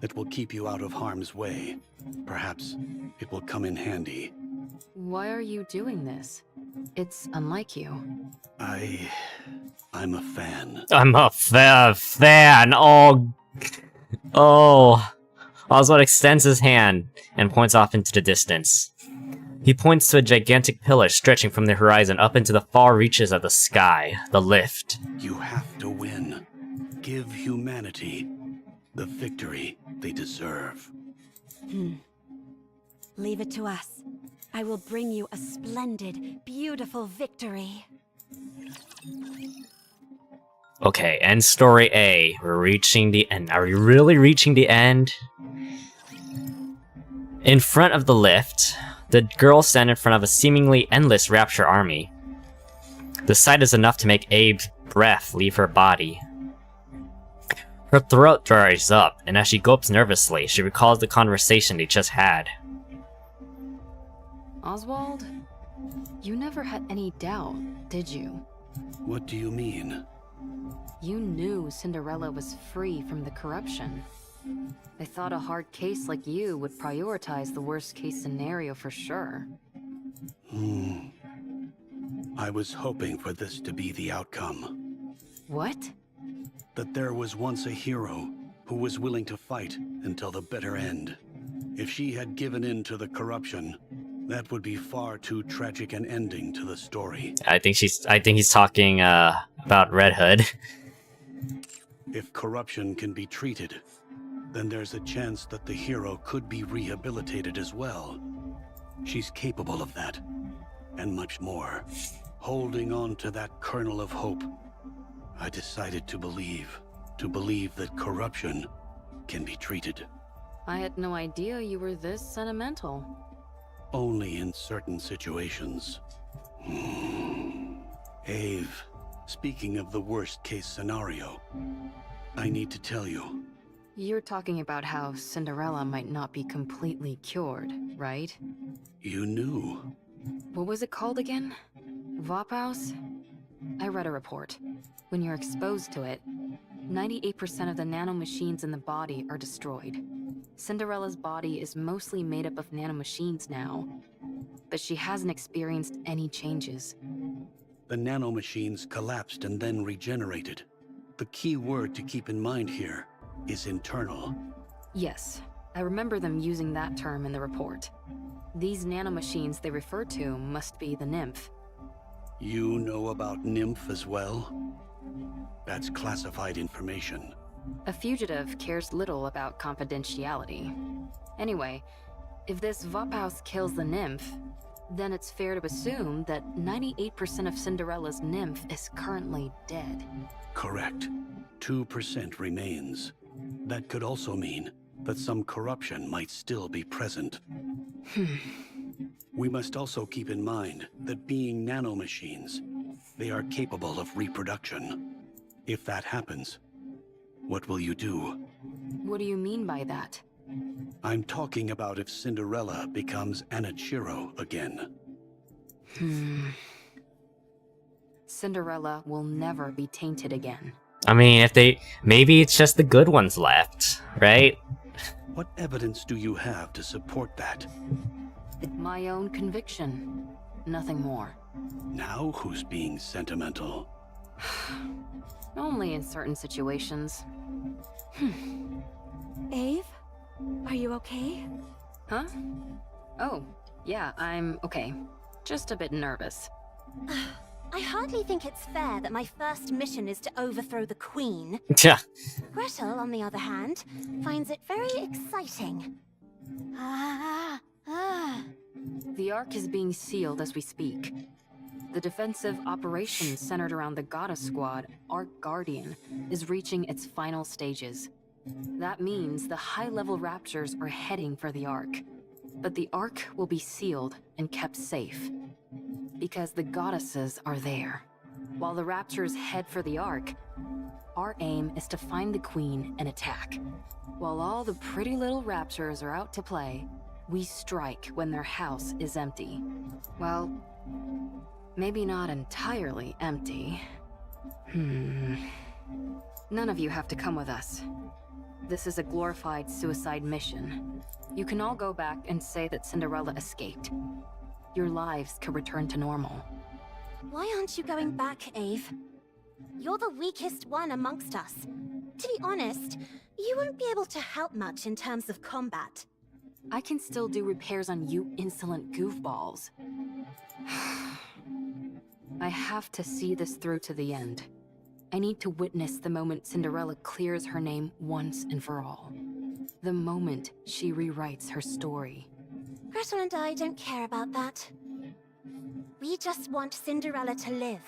that will keep you out of harm's way. Perhaps it will come in handy. Why are you doing this? It's unlike you. I'm a fan. I'm a fan. Oh. Oswald extends his hand and points off into the distance. He points to a gigantic pillar stretching from the horizon up into the far reaches of the sky, the lift. You have to win. Give humanity the victory they deserve. Leave it to us. I will bring you a splendid, beautiful victory. Okay, end story A. We're reaching the end. Are we really reaching the end? In front of the lift, the girls stand in front of a seemingly endless Rapture army. The sight is enough to make Abe's breath leave her body. Her throat dries up, and as she gulps nervously, she recalls the conversation they just had. Oswald? You never had any doubt, did you? What do you mean? You knew Cinderella was free from the corruption. I thought a hard case like you would prioritize the worst case scenario for sure. I was hoping for this to be the outcome. What? That there was once a hero who was willing to fight until the bitter end. If she had given in to the corruption, that would be far too tragic an ending to the story. I think he's talking about Red Hood. If corruption can be treated, then there's a chance that the hero could be rehabilitated as well. She's capable of that, and much more. Holding on to that kernel of hope, I decided to believe that corruption can be treated. I had no idea you were this sentimental. Only in certain situations. Ave, speaking of the worst case scenario, I need to tell you. You're talking about how Cinderella might not be completely cured, right? You knew. What was it called again? Vophaus? I read a report. When you're exposed to it, 98% of the nanomachines in the body are destroyed. Cinderella's body is mostly made up of nanomachines now, but she hasn't experienced any changes. The nanomachines collapsed and then regenerated. The key word to keep in mind here is internal. Yes, I remember them using that term in the report. These nanomachines they refer to must be the nymph. You know about nymph as well? That's classified information. A fugitive cares little about confidentiality. Anyway, if this Vophaus kills the nymph, then it's fair to assume that 98% of Cinderella's nymph is currently dead. Correct. 2% remains. That could also mean that some corruption might still be present. We must also keep in mind that being nanomachines, they are capable of reproduction. If that happens, what will you do? What do you mean by that? I'm talking about if Cinderella becomes Anichiro again. Cinderella will never be tainted again. I mean, maybe it's just the good ones left, right? What evidence do you have to support that? My own conviction. Nothing more. Now who's being sentimental? Only in certain situations. Ave? Are you okay? Huh? Oh, yeah, I'm okay. Just a bit nervous. I hardly think it's fair that my first mission is to overthrow the Queen. Yeah. Gretel, on the other hand, finds it very exciting. The Ark is being sealed as we speak. The defensive operations centered around the Goddess Squad, Ark Guardian, is reaching its final stages. That means the high-level Raptures are heading for the Ark. But the Ark will be sealed and kept safe. Because the goddesses are there. While the Raptures head for the Ark, our aim is to find the Queen and attack. While all the pretty little Raptures are out to play, we strike when their house is empty. Well, maybe not entirely empty. None of you have to come with us. This is a glorified suicide mission. You can all go back and say that Cinderella escaped. Your lives could return to normal. Why aren't you going back, Ave? You're the weakest one amongst us. To be honest, you won't be able to help much in terms of combat. I can still do repairs on you insolent goofballs. I have to see this through to the end. I need to witness the moment Cinderella clears her name once and for all. The moment she rewrites her story. Gretel and I don't care about that. We just want Cinderella to live.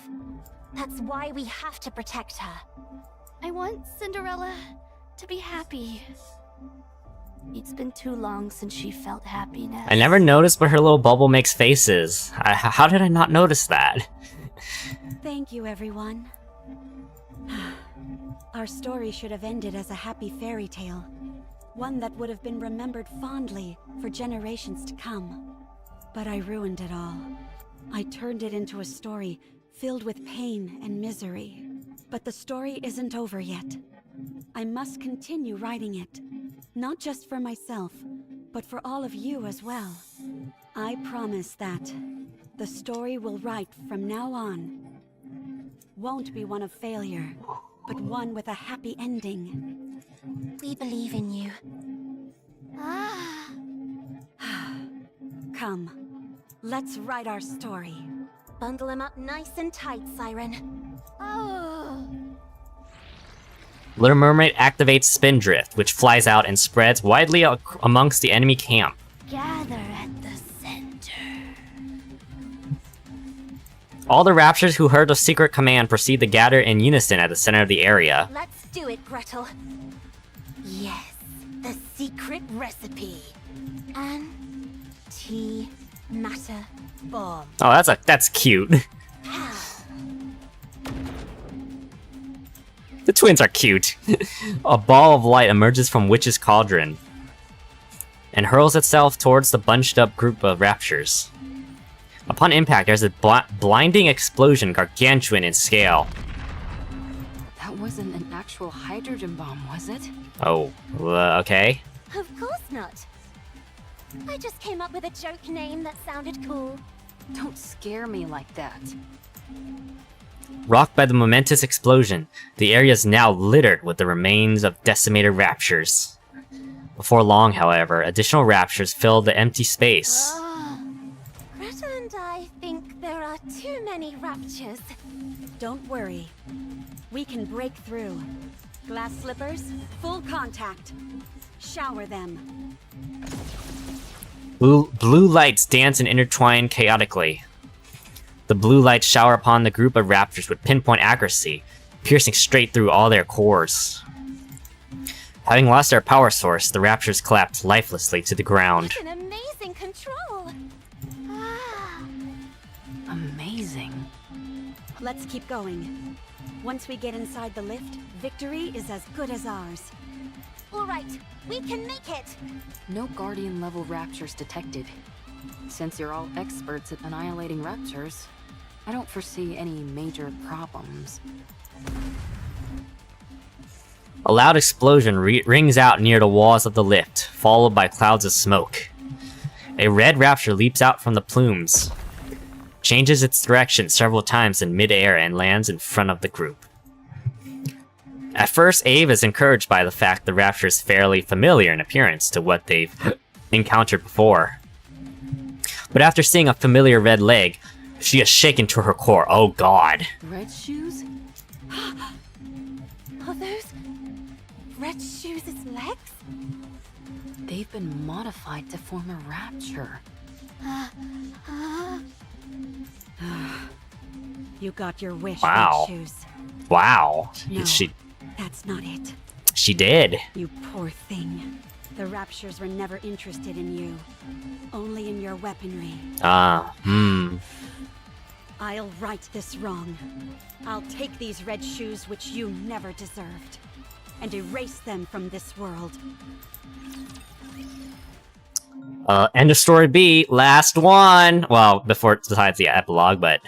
That's why we have to protect her. I want Cinderella to be happy. It's been too long since she felt happiness. I never noticed but her little bubble makes faces. How did I not notice that? Thank you, everyone. Our story should have ended as a happy fairy tale. One that would have been remembered fondly for generations to come. But I ruined it all. I turned it into a story filled with pain and misery. But the story isn't over yet. I must continue writing it. Not just for myself, but for all of you as well. I promise that the story we'll write from now on won't be one of failure, but one with a happy ending. We believe in you. Come, let's write our story. Bundle him up nice and tight, Siren. Oh. Little Mermaid activates Spindrift, which flies out and spreads widely amongst the enemy camp. Gather at the center. All the Raptures who heard the secret command proceed to gather in unison at the center of the area. Let's do it, Gretel. Yes, the secret recipe. Anti-matter bomb. Oh, that's cute. The twins are cute. A ball of light emerges from Witch's Cauldron and hurls itself towards the bunched up group of Raptures. Upon impact, there's a blinding explosion gargantuan in scale. That wasn't an actual hydrogen bomb, was it? Oh, okay. Of course not. I just came up with a joke name that sounded cool. Don't scare me like that. Rocked by the momentous explosion, the area is now littered with the remains of decimated Raptures. Before long, however, additional Raptures fill the empty space. Gretel and I think there are too many Raptures. Don't worry. We can break through. Glass slippers, full contact. Shower them. Blue lights dance and intertwine chaotically. The blue lights shower upon the group of Raptors with pinpoint accuracy, piercing straight through all their cores. Having lost their power source, the Raptors collapse lifelessly to the ground. What an amazing control! Amazing. Let's keep going. Once we get inside the lift, victory is as good as ours. All right, we can make it! No Guardian-level Raptures detected. Since you're all experts at annihilating Raptures, I don't foresee any major problems. A loud explosion rings out near the walls of the lift, followed by clouds of smoke. A red Rapture leaps out from the plumes, changes its direction several times in mid-air and lands in front of the group. At first, Ave is encouraged by the fact the Rapture is fairly familiar in appearance to what they've encountered before. but after seeing a familiar red leg, she is shaken to her core. Oh god. Red shoes? Are those Red Shoes' legs? They've been modified to form a rapture. You got your wish, Wow. Red Shoes. Wow. No, She that's not it. did. You poor thing. The Raptures were never interested in you. Only in your weaponry. I'll right this wrong. I'll take these red shoes which you never deserved, and erase them from this world. End of story B. Last one. Well, besides the epilogue, but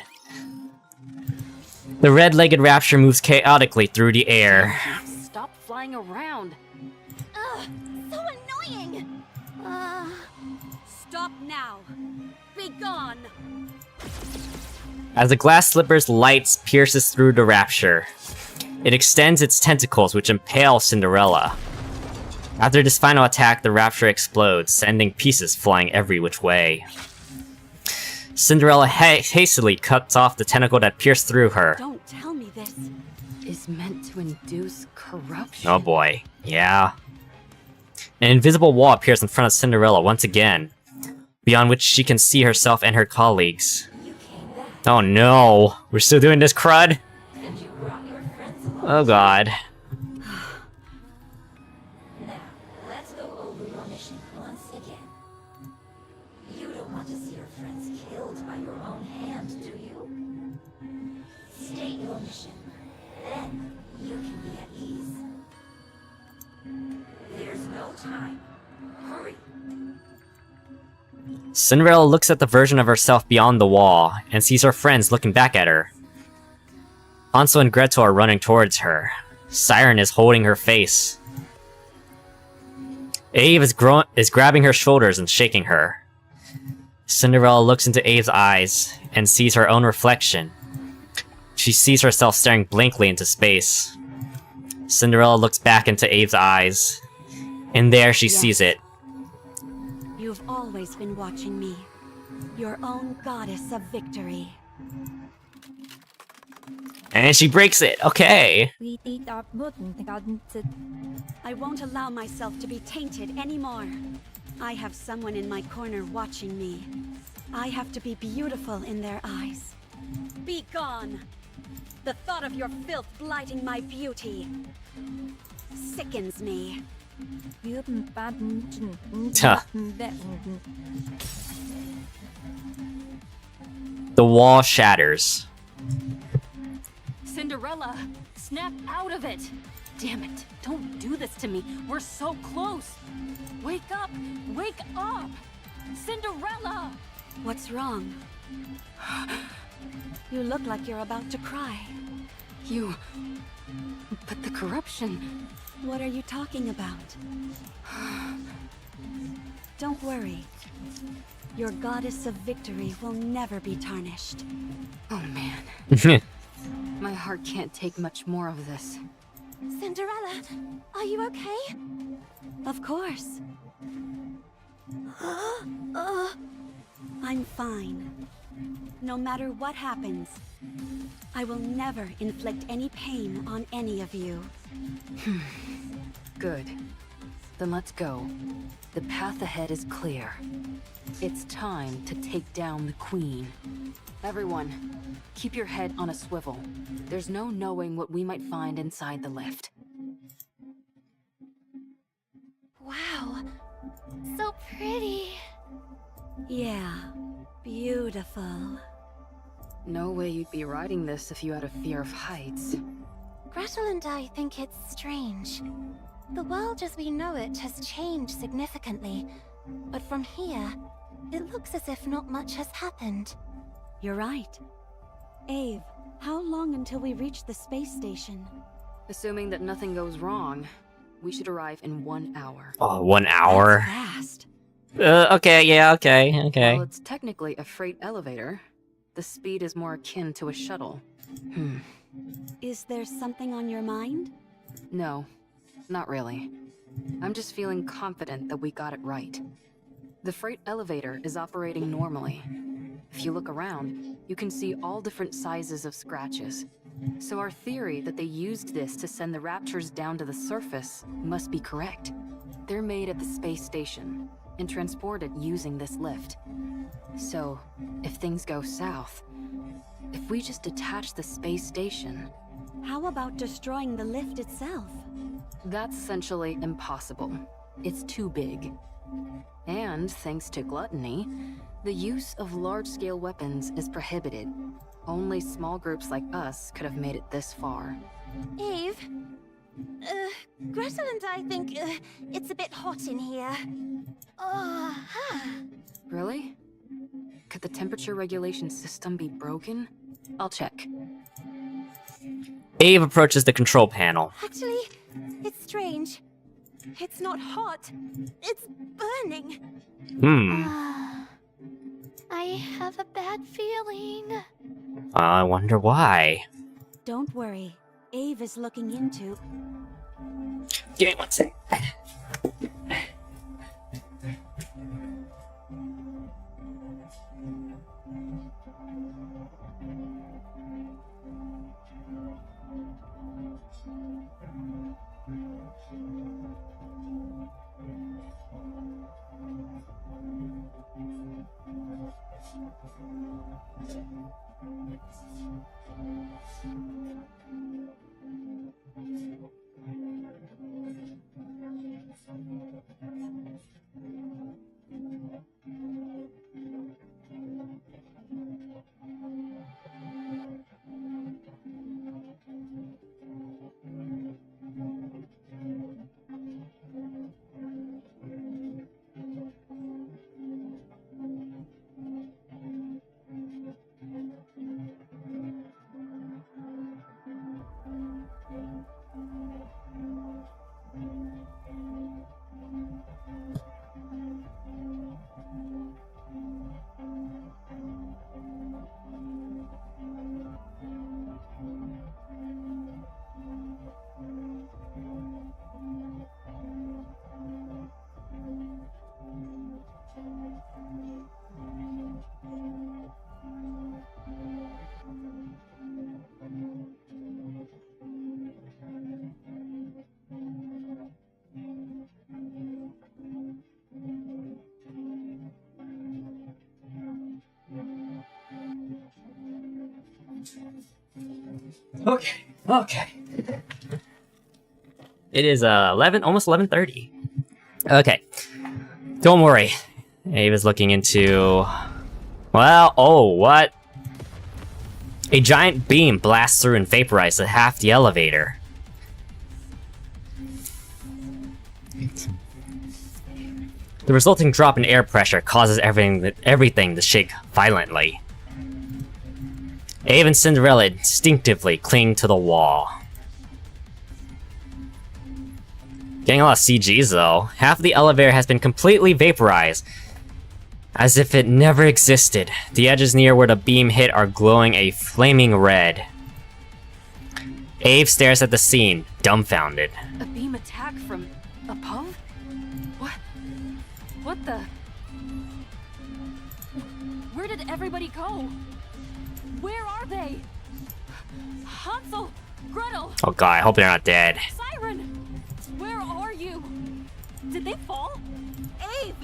the red-legged rapture moves chaotically through the air. Stop flying around. Ugh, so annoying! Stop now. Be gone. As the glass slipper's light pierces through the rapture, it extends its tentacles, which impale Cinderella. After this final attack, the rapture explodes, sending pieces flying every which way. Cinderella hastily cuts off the tentacle that pierced through her. Don't tell me this. Is meant to induce corruption. Oh boy, yeah. An invisible wall appears in front of Cinderella once again, beyond which she can see herself and her colleagues. Oh no, we're still doing this crud? Oh god. Let's go over your mission once again. You don't want to see your friends killed by your own hand, do you? State your mission. Then you can be at ease. There's no time. Hurry. Cinderella looks at the version of herself beyond the wall, and sees her friends looking back at her. Hansel and Gretel are running towards her. Siren is holding her face. Ave is grabbing her shoulders and shaking her. Cinderella looks into Ave's eyes, and sees her own reflection. She sees herself staring blankly into space. Cinderella looks back into Ave's eyes, and there she sees it. You've always been watching me. Your own goddess of victory. And she breaks it, okay. I won't allow myself to be tainted anymore. I have someone in my corner watching me. I have to be beautiful in their eyes. Be gone! The thought of your filth blighting my beauty sickens me. Huh. The wall shatters. Cinderella, snap out of it! Damn it, don't do this to me. We're so close. Wake up! Wake up! Cinderella! What's wrong? You look like you're about to cry. But the corruption... What are you talking about? Don't worry. Your goddess of victory will never be tarnished. Oh man. My heart can't take much more of this. Cinderella, are you okay? Of course. I'm fine. No matter what happens, I will never inflict any pain on any of you. Good. Then let's go. The path ahead is clear. It's time to take down the Queen. Everyone, keep your head on a swivel. There's no knowing what we might find inside the lift. Wow, so pretty. Yeah, beautiful. No way you'd be riding this if you had a fear of heights. Gretel and I think it's strange. The world as we know it has changed significantly, but from here, it looks as if not much has happened. You're right. Ave, how long until we reach the space station? Assuming that nothing goes wrong, we should arrive in 1 hour. Oh, 1 hour? Fast. Okay, yeah, okay. While it's technically a freight elevator, the speed is more akin to a shuttle. Is there something on your mind? No, not really. I'm just feeling confident that we got it right. The freight elevator is operating normally. If you look around, you can see all different sizes of scratches. So our theory that they used this to send the Raptures down to the surface must be correct. They're made at the space station and transported using this lift. So, if things go south, if we just detach the space station... How about destroying the lift itself? That's essentially impossible. It's too big. And thanks to gluttony, the use of large-scale weapons is prohibited. Only small groups like us could have made it this far. Eve? Gretel and I think it's a bit hot in here. Really? Could the temperature regulation system be broken? I'll check. Eve approaches the control panel. Actually, it's strange. It's not hot. It's burning. I have a bad feeling. I wonder why. Don't worry. Eve is looking into... Give me one sec. Okay. It is 11, almost 11:30. Okay. Don't worry. Eve is looking into... Well, oh, what? A giant beam blasts through and vaporizes half the elevator. The resulting drop in air pressure causes everything to shake violently. Eve and Cinderella instinctively cling to the wall. Getting a lot of CGs though. Half of the elevator has been completely vaporized, as if it never existed. The edges near where the beam hit are glowing a flaming red. Eve stares at the scene, dumbfounded. A beam attack from above? What the? Where did everybody go? Where are they? Hansel! Gretel! Oh god, I hope they're not dead. Siren! Where are you? Did they fall? Abe!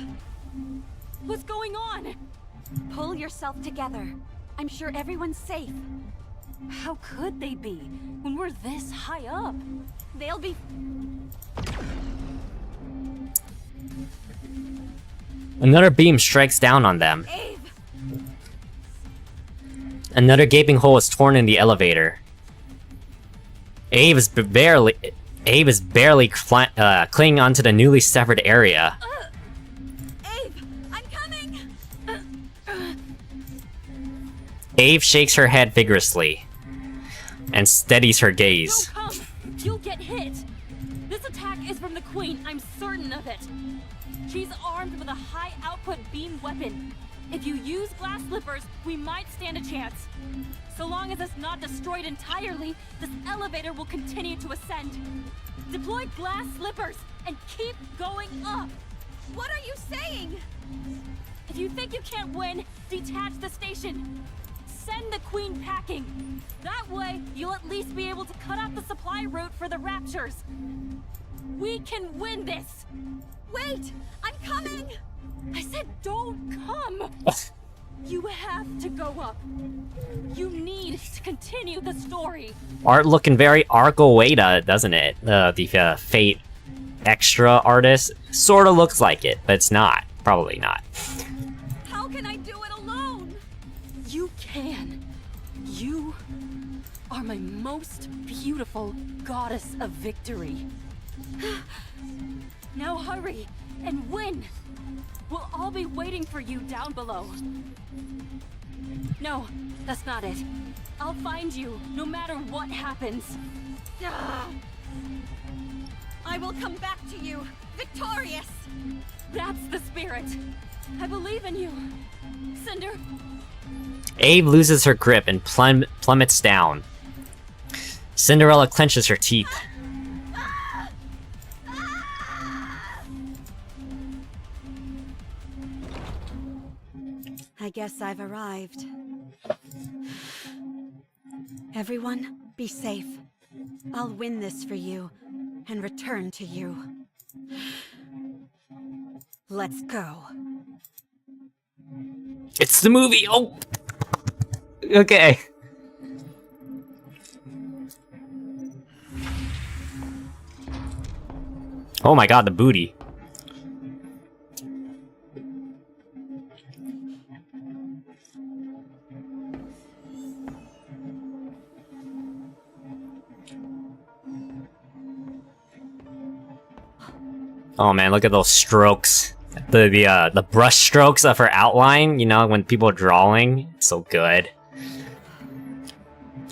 What's going on? Pull yourself together. I'm sure everyone's safe. How could they be when we're this high up? They'll be... Another beam strikes down on them. Abe! Another gaping hole is torn in the elevator. Abe is barely clinging onto the newly severed area. Abe, I'm coming! Abe shakes her head vigorously and steadies her gaze. Don't come! You'll get hit! This attack is from the Queen, I'm certain of it. She's armed with a high-output beam weapon. If you use glass slippers, we might stand a chance. So long as it's not destroyed entirely, this elevator will continue to ascend. Deploy glass slippers and keep going up. What are you saying? If you think you can't win, detach the station. Send the Queen packing. That way, you'll at least be able to cut off the supply route for the Raptures. We can win this! Wait! I'm coming! I said don't come! You have to go up. You need to continue the story. Art looking very Arco-Weta, doesn't it? The Fate Extra artist. Sort of looks like it, but it's not. Probably not. How can I do it alone? You can. You are my most beautiful goddess of victory. Now hurry and win. We'll all be waiting for you down below. No, that's not it. I'll find you no matter what happens. I will come back to you, victorious. That's the spirit. I believe in you. Cinder. Abe loses her grip and plummets down. Cinderella clenches her teeth. I guess I've arrived. Everyone, be safe. I'll win this for you and return to you. Let's go. It's the movie! Oh! Okay. Oh my god, the booty. Oh man, look at those strokes. The brush strokes of her outline, you know, when people are drawing. So good.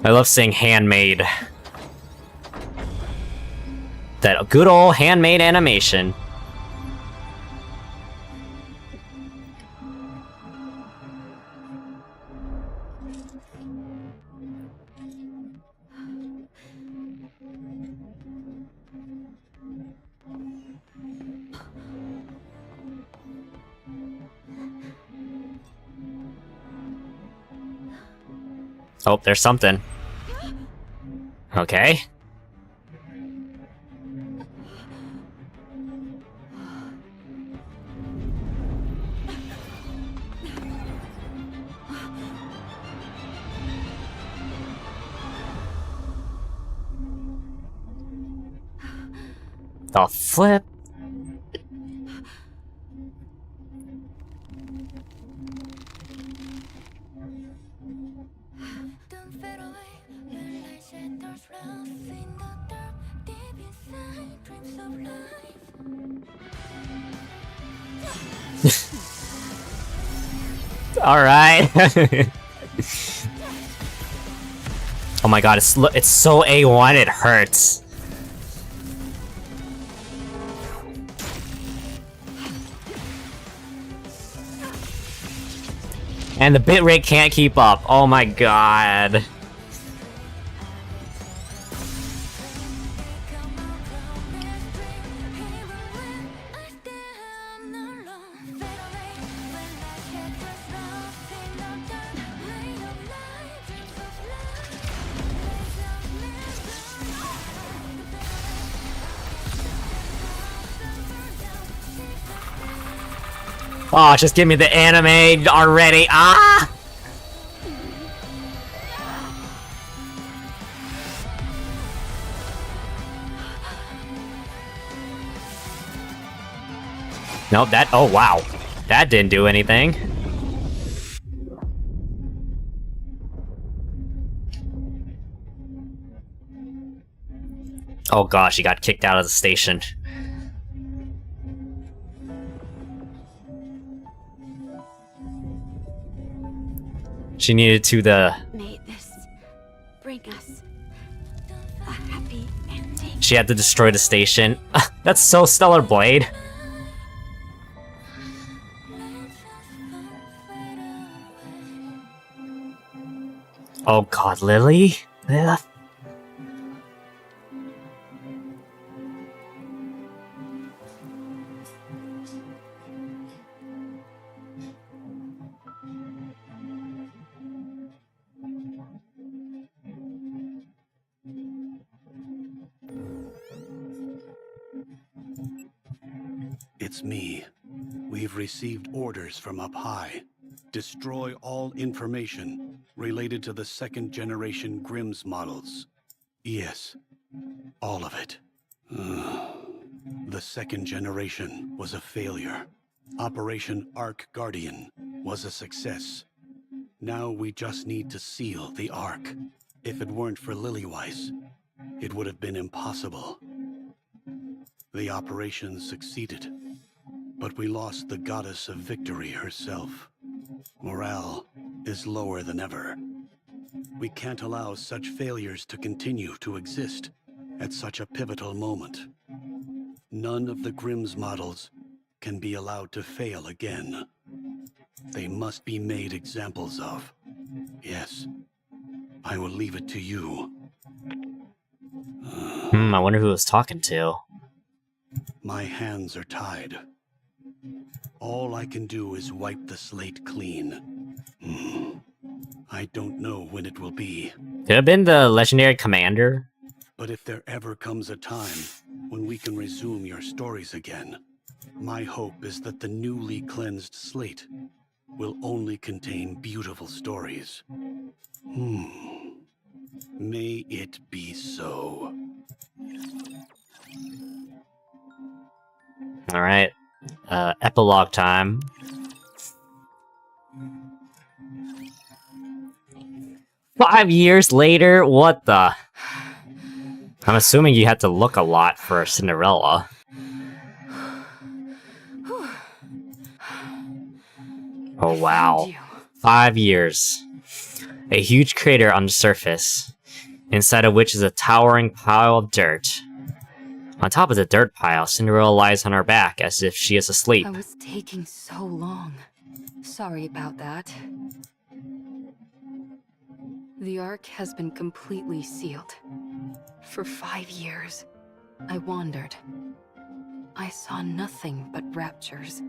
I love seeing handmade. That good old handmade animation. Oh, there's something. Okay. The flip. All right. Oh my god, it's so A1 it hurts. And the bitrate can't keep up. Oh my god. Oh, just give me the anime already. Ah! Nope, that. Oh, wow. That didn't do anything. Oh gosh, he got kicked out of the station. She needed to May this bring us a happy ending. She had to destroy the station. That's so Stellar Blade. Oh god, Lily? Ugh. It's me. We've received orders from up high. Destroy all information related to the second-generation Grimm's models. Yes, all of it. The second generation was a failure. Operation Ark Guardian was a success. Now we just need to seal the Ark. If it weren't for Lilyweiss, it would have been impossible. The operation succeeded, but we lost the goddess of victory herself. Morale is lower than ever. We can't allow such failures to continue to exist at such a pivotal moment. None of the Grimm's models can be allowed to fail again. They must be made examples of. Yes, I will leave it to you. I wonder who I was talking to. My hands are tied. All I can do is wipe the slate clean. I don't know when it will be. Could have been the legendary commander. But if there ever comes a time when we can resume your stories again, my hope is that the newly cleansed slate will only contain beautiful stories. May it be so. Alright. Epilogue time. Five years later? What the? I'm assuming you had to look a lot for Cinderella. Oh wow. 5 years. A huge crater on the surface, inside of which is a towering pile of dirt. On top of the dirt pile, Cinderella lies on her back as if she is asleep. I was taking so long. Sorry about that. The Ark has been completely sealed. For 5 years, I wandered. I saw nothing but raptures.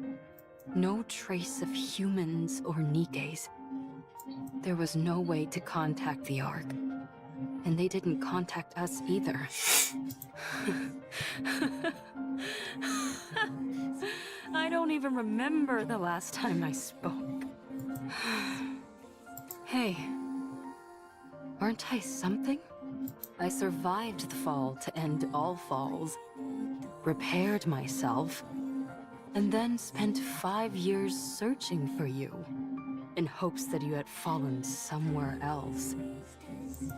No trace of humans or Nikkes. There was no way to contact the Ark. And they didn't contact us either. I don't even remember the last time I spoke. Hey, aren't I something? I survived the fall to end all falls, repaired myself, and then spent 5 years searching for you, in hopes that you had fallen somewhere else.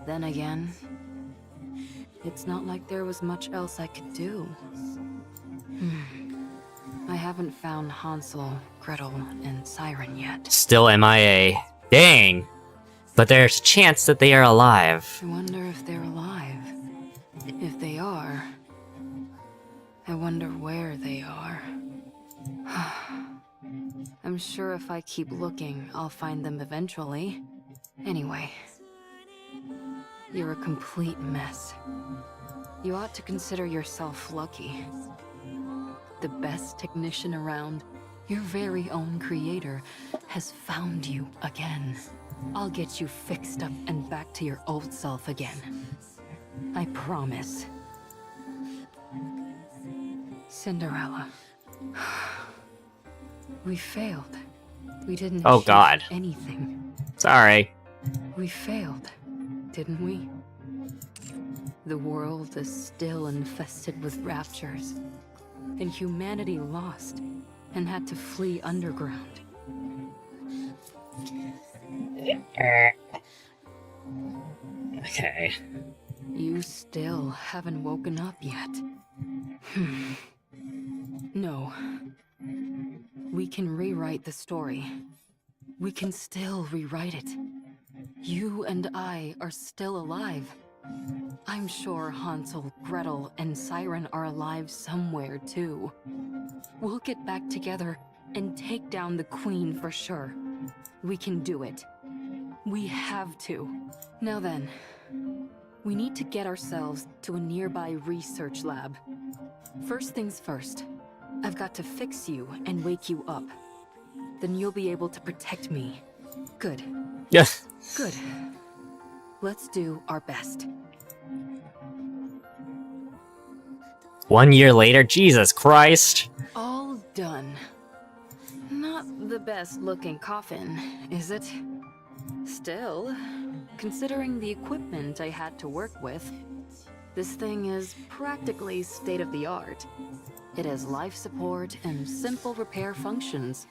Then again, it's not like there was much else I could do. I haven't found Hansel, Gretel, and Siren yet. Still MIA. Dang! But there's a chance that they are alive. I wonder if they're alive. If they are, I wonder where they are. I'm sure if I keep looking, I'll find them eventually. Anyway, you're a complete mess. You ought to consider yourself lucky. The best technician around, your very own creator, has found you again. I'll get you fixed up and back to your old self again. I promise. Cinderella. We failed. We didn't Oh achieve God. anything. Sorry. We failed, didn't we? The world is still infested with raptures, and humanity lost and had to flee underground. Okay. You still haven't woken up yet. No. We can rewrite the story. We can still rewrite it. You and I are still alive. I'm sure Hansel, Gretel, and Siren are alive somewhere too. We'll get back together and take down the Queen for sure. We can do it. We have to. Now then, we need to get ourselves to a nearby research lab. First things first, I've got to fix you and wake you up. Then you'll be able to protect me. Good. Yes. Good. Let's do our best. 1 year later? Jesus Christ. All done. Not the best looking coffin, is it? Still, considering the equipment I had to work with, this thing is practically state-of-the-art. It has life support and simple repair functions.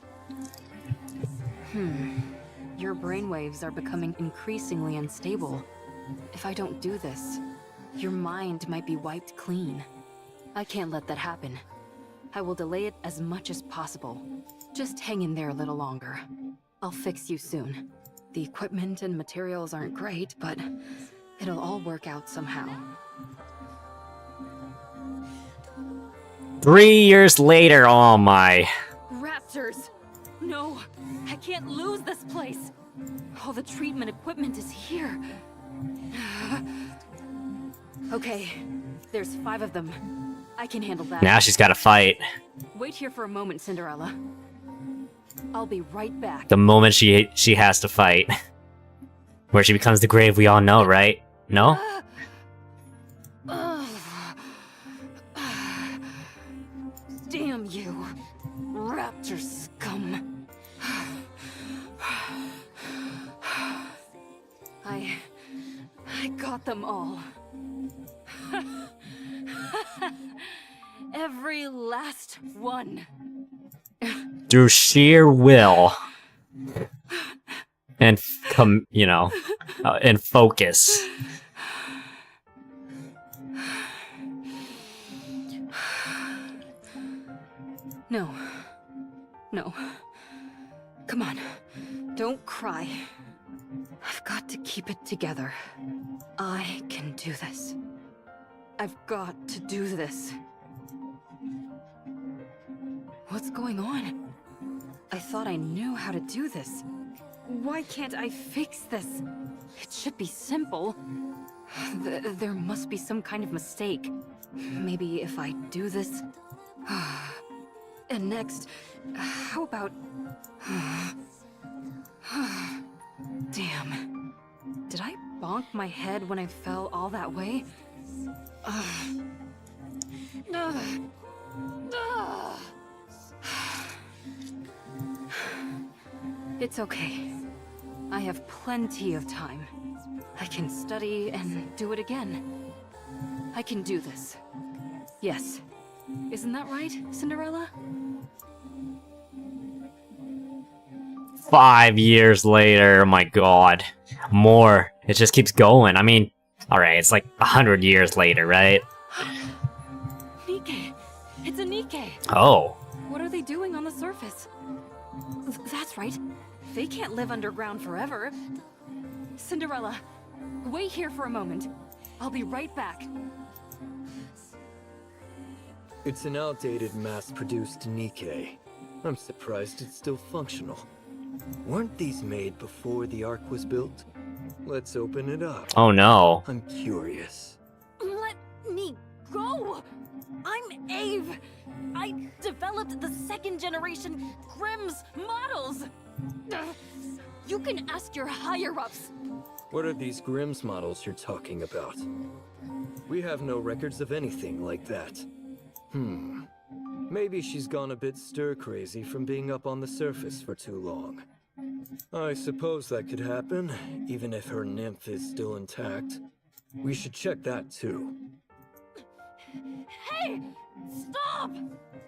Your brainwaves are becoming increasingly unstable. If I don't do this, your mind might be wiped clean. I can't let that happen. I will delay it as much as possible. Just hang in there a little longer. I'll fix you soon. The equipment and materials aren't great, but it'll all work out somehow. 3 years later, oh my. Raptors! No, I can't lose this place. All the treatment equipment is here. Okay, there's 5 of them. I can handle that. Now she's gotta fight. Wait here for a moment, Cinderella. I'll be right back. The moment she has to fight. Where she becomes the grave we all know, right? No? Damn you, raptor scum. I got them all. Every last one. Through sheer will. And, and focus. No. No. Come on. Don't cry. I've got to keep it together. I can do this. I've got to do this. What's going on? I thought I knew how to do this. Why can't I fix this? It should be simple. There must be some kind of mistake. Maybe if I do this... And next, how about... Damn. Did I bonk my head when I fell all that way? It's okay. I have plenty of time. I can study and do it again. I can do this. Yes. Isn't that right, Cinderella? 5 years later, oh my god. More. It just keeps going. I mean, alright, it's like 100 years later, right? Nikke! It's a Nikke! Oh. What are they doing on the surface? That's right. They can't live underground forever. Cinderella, wait here for a moment. I'll be right back. It's an outdated mass-produced Nikke. I'm surprised it's still functional. Weren't these made before the Ark was built? Let's open it up. Oh no. I'm curious. Let me go! I'm Ave! I developed the 2nd generation Grimm's models! You can ask your higher-ups! What are these Grimm's models you're talking about? We have no records of anything like that. Maybe she's gone a bit stir-crazy from being up on the surface for too long. I suppose that could happen, even if her nymph is still intact. We should check that too. Hey! Stop!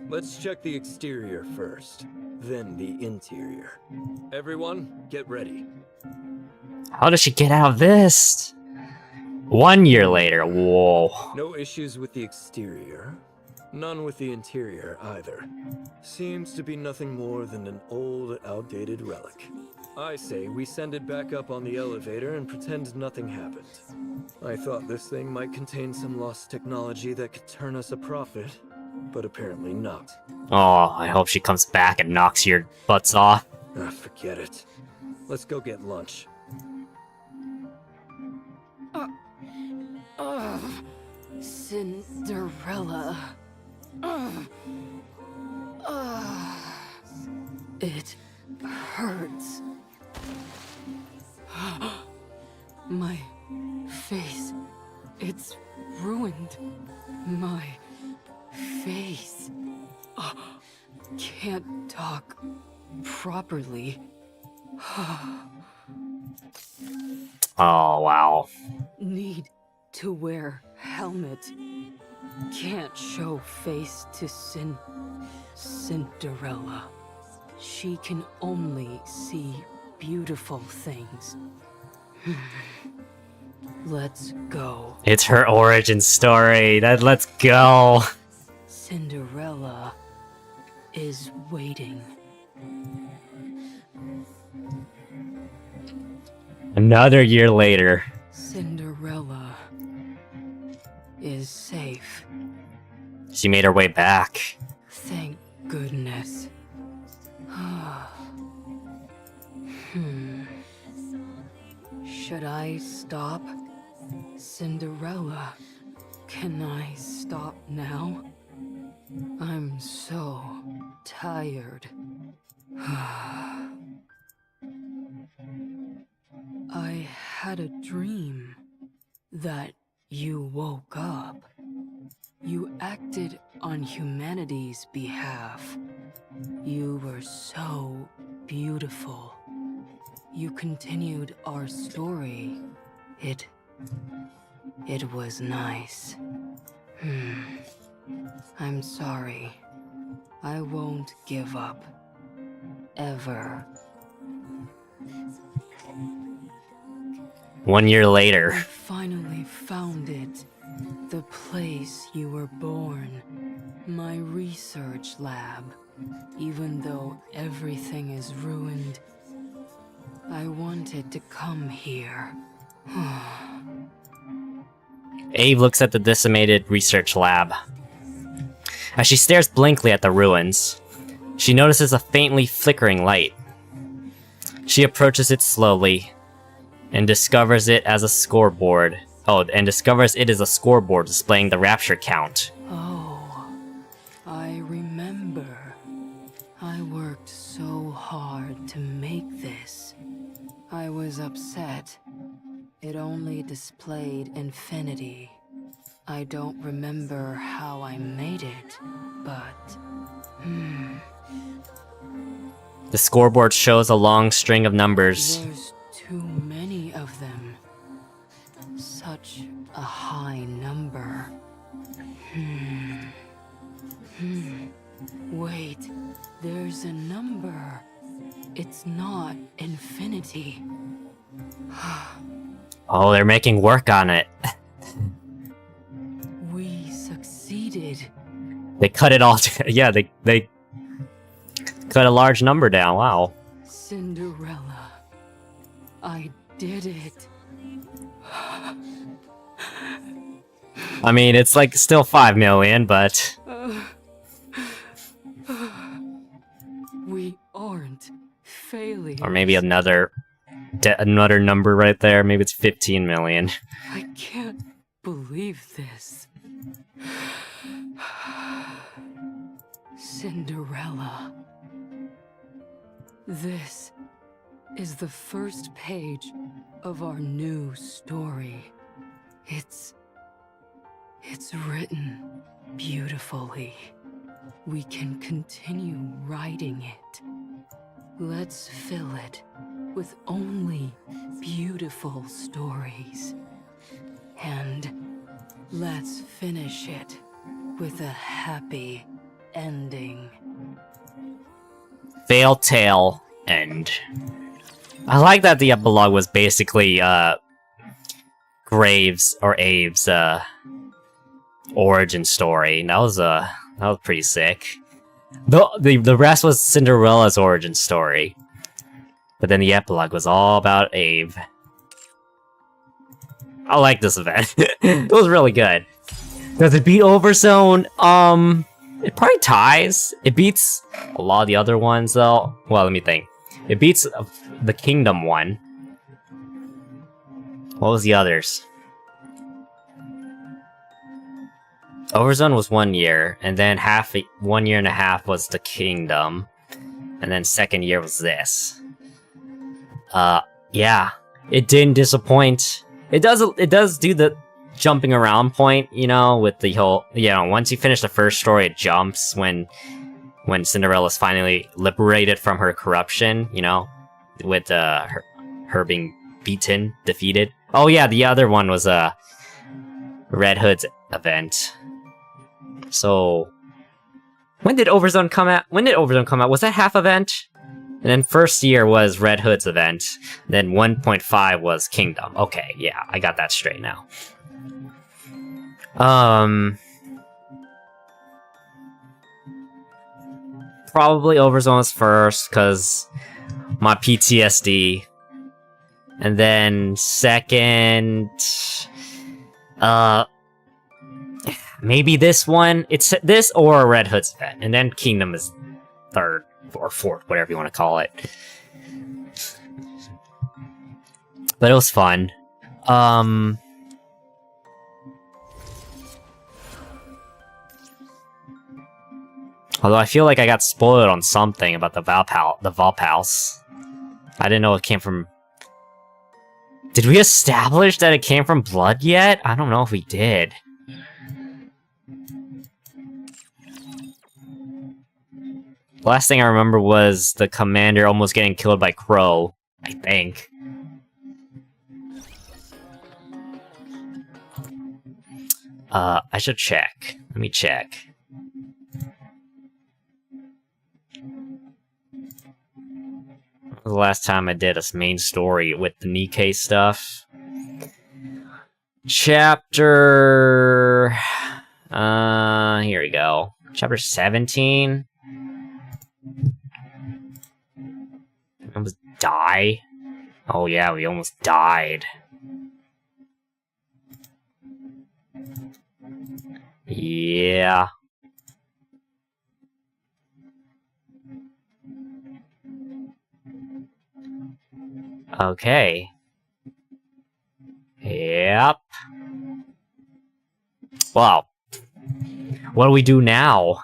Let's check the exterior first, then the interior. Everyone, get ready. How does she get out of this? 1 year later, whoa. No issues with the exterior. None with the interior either. Seems to be nothing more than an old, outdated relic. I say we send it back up on the elevator and pretend nothing happened. I thought this thing might contain some lost technology that could turn us a profit, but apparently not. Oh, I hope she comes back and knocks your butts off. Forget it. Let's go get lunch. Cinderella. It hurts. My face. It's ruined. My face. can't talk properly. Oh, wow. Need to wear helmet. Can't show face to Cinderella. She can only see beautiful things. Let's go. It's her origin story. Let's go. Cinderella is waiting. Another year later. Cinderella is safe. She made her way back. Thank goodness. Should I stop? Cinderella, can I stop now? I'm so tired. I had a dream that you woke up. You acted on humanity's behalf. You were so beautiful. You continued our story. It was nice. I'm sorry. I won't give up. Ever. 1 year later. I finally found it. The place you were born. My research lab. Even though everything is ruined, I wanted to come here. Abe looks at the decimated research lab. As she stares blankly at the ruins, she notices a faintly flickering light. She approaches it slowly and discovers it as a scoreboard. And discovers it is a scoreboard displaying the rapture count. Oh, I remember. I worked so hard to make this. I was upset. It only displayed infinity. I don't remember how I made it, but... The scoreboard shows a long string of numbers. There's too many of them. Such a high number. Wait, there's a number. It's not infinity. Oh, they're making work on it. We succeeded. They cut it all yeah, they cut a large number down. Wow. Cinderella. I did it. I mean, it's like still 5 million, but... We aren't failures. Or maybe another number right there. Maybe it's 15 million. I can't believe this. Cinderella. This is the first page of our new story. It's written beautifully. We can continue writing it. Let's fill it with only beautiful stories. And let's finish it with a happy ending. Fail Tale End. I like that the epilogue was basically Graves or Abe's origin story. That was pretty sick. The rest was Cinderella's origin story. But then the epilogue was all about Abe. I like this event. It was really good. Does it beat Overzone? It probably ties. It beats a lot of the other ones though. Well, let me think. It beats the Kingdom one. What was the others? Overzone was 1 year, and then 1 year and a half was the Kingdom, and then second year was this. Yeah, it didn't disappoint. It does do the jumping around point, you know, with the whole, you know, once you finish the first story, it jumps when when Cinderella's finally liberated from her corruption, you know, with her being beaten, defeated. Oh yeah, the other one was Red Hood's event. So when did Overzone come out? Was that half event? And then first year was Red Hood's event. Then 1.5 was Kingdom. Okay, yeah, I got that straight now. Probably Overzone's first, because my PTSD. And then second... maybe this one. It's this or Red Hood's event. And then Kingdom is third or fourth, whatever you want to call it. But it was fun. Although I feel like I got spoiled on something about the Valpals. I didn't know it came from... Did we establish that it came from blood yet? I don't know if we did. Last thing I remember was the commander almost getting killed by Crow, I think. I should check. Let me check. When was the last time I did a main story with the Nikke stuff? Chapter... here we go. Chapter 17? Almost die? Oh yeah, we almost died. Yeah. Okay. Yep. Well, what do we do now?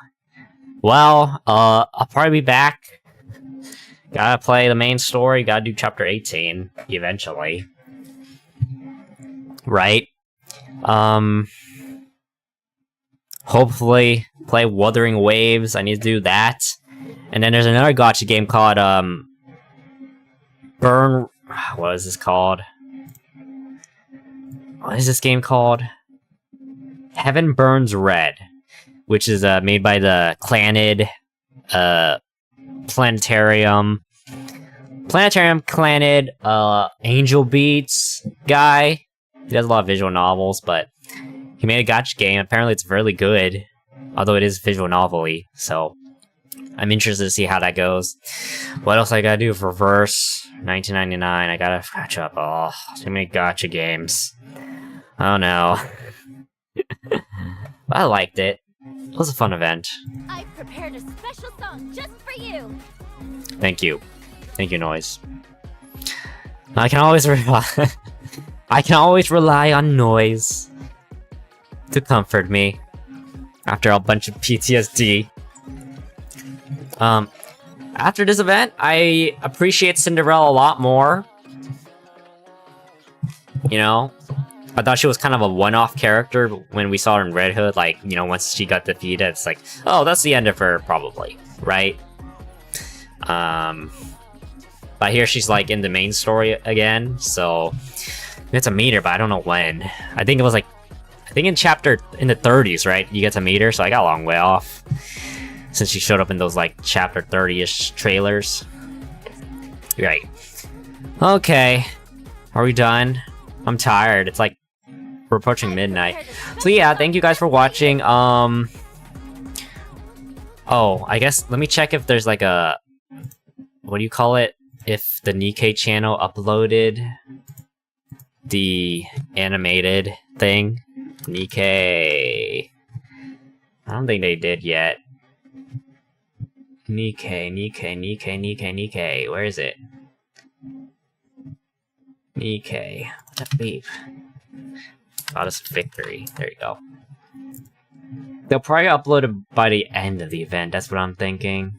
Well, I'll probably be back. Gotta play the main story, gotta do chapter 18, eventually. Right? Hopefully, play Wuthering Waves, I need to do that. And then there's another gacha game called, Burn... What is this called? What is this game called? Heaven Burns Red, which is, made by the Clanid, Planetarium, Clanid, Angel Beats guy. He does a lot of visual novels, but he made a gacha game. Apparently it's really good, although it is visual novel-y, so I'm interested to see how that goes. What else I gotta do for Verse? 1999, I gotta catch up. Oh, too many gacha games. Oh no. I liked it. It was a fun event. I've prepared a special song just for you. Thank you. Thank you, Noise. I can always rely I can always rely on Noise to comfort me after a bunch of PTSD. After this event, I appreciate Cinderella a lot more. You know, I thought she was kind of a one-off character when we saw her in Red Hood. Like, you know, once she got defeated, it's like, oh, that's the end of her, probably, right? But here she's like in the main story again, so we get to meet her, but I don't know when. I think it was like, I think in the 30s, right? You get to meet her, so I got a long way off. Since she showed up in those, like, chapter 30-ish trailers. Right. Okay. Are we done? I'm tired. It's like, we're approaching midnight. So yeah, thank you guys for watching. Oh, I guess, let me check if there's like a... What do you call it? If the Nikke channel uploaded the animated thing. Nikke... I don't think they did yet. Nikke. Where is it? Nikke. What's that beep? Oh, that's Victory. There you go. They'll probably upload it by the end of the event. That's what I'm thinking.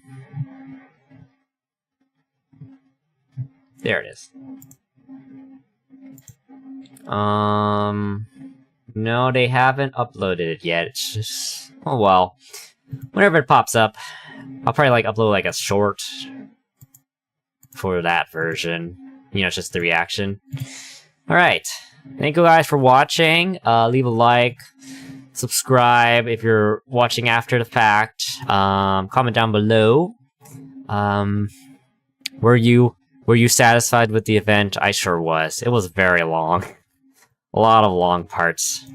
There it is. No, they haven't uploaded it yet. It's just... Oh well. Whenever it pops up, I'll probably like upload like a short for that version. You know, it's just the reaction. Alright. Thank you guys for watching. Leave a like. Subscribe if you're watching after the fact. Comment down below. Were you satisfied with the event? I sure was. It was very long. A lot of long parts.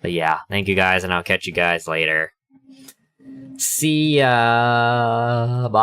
But yeah, thank you guys, and I'll catch you guys later. See ya! Bye!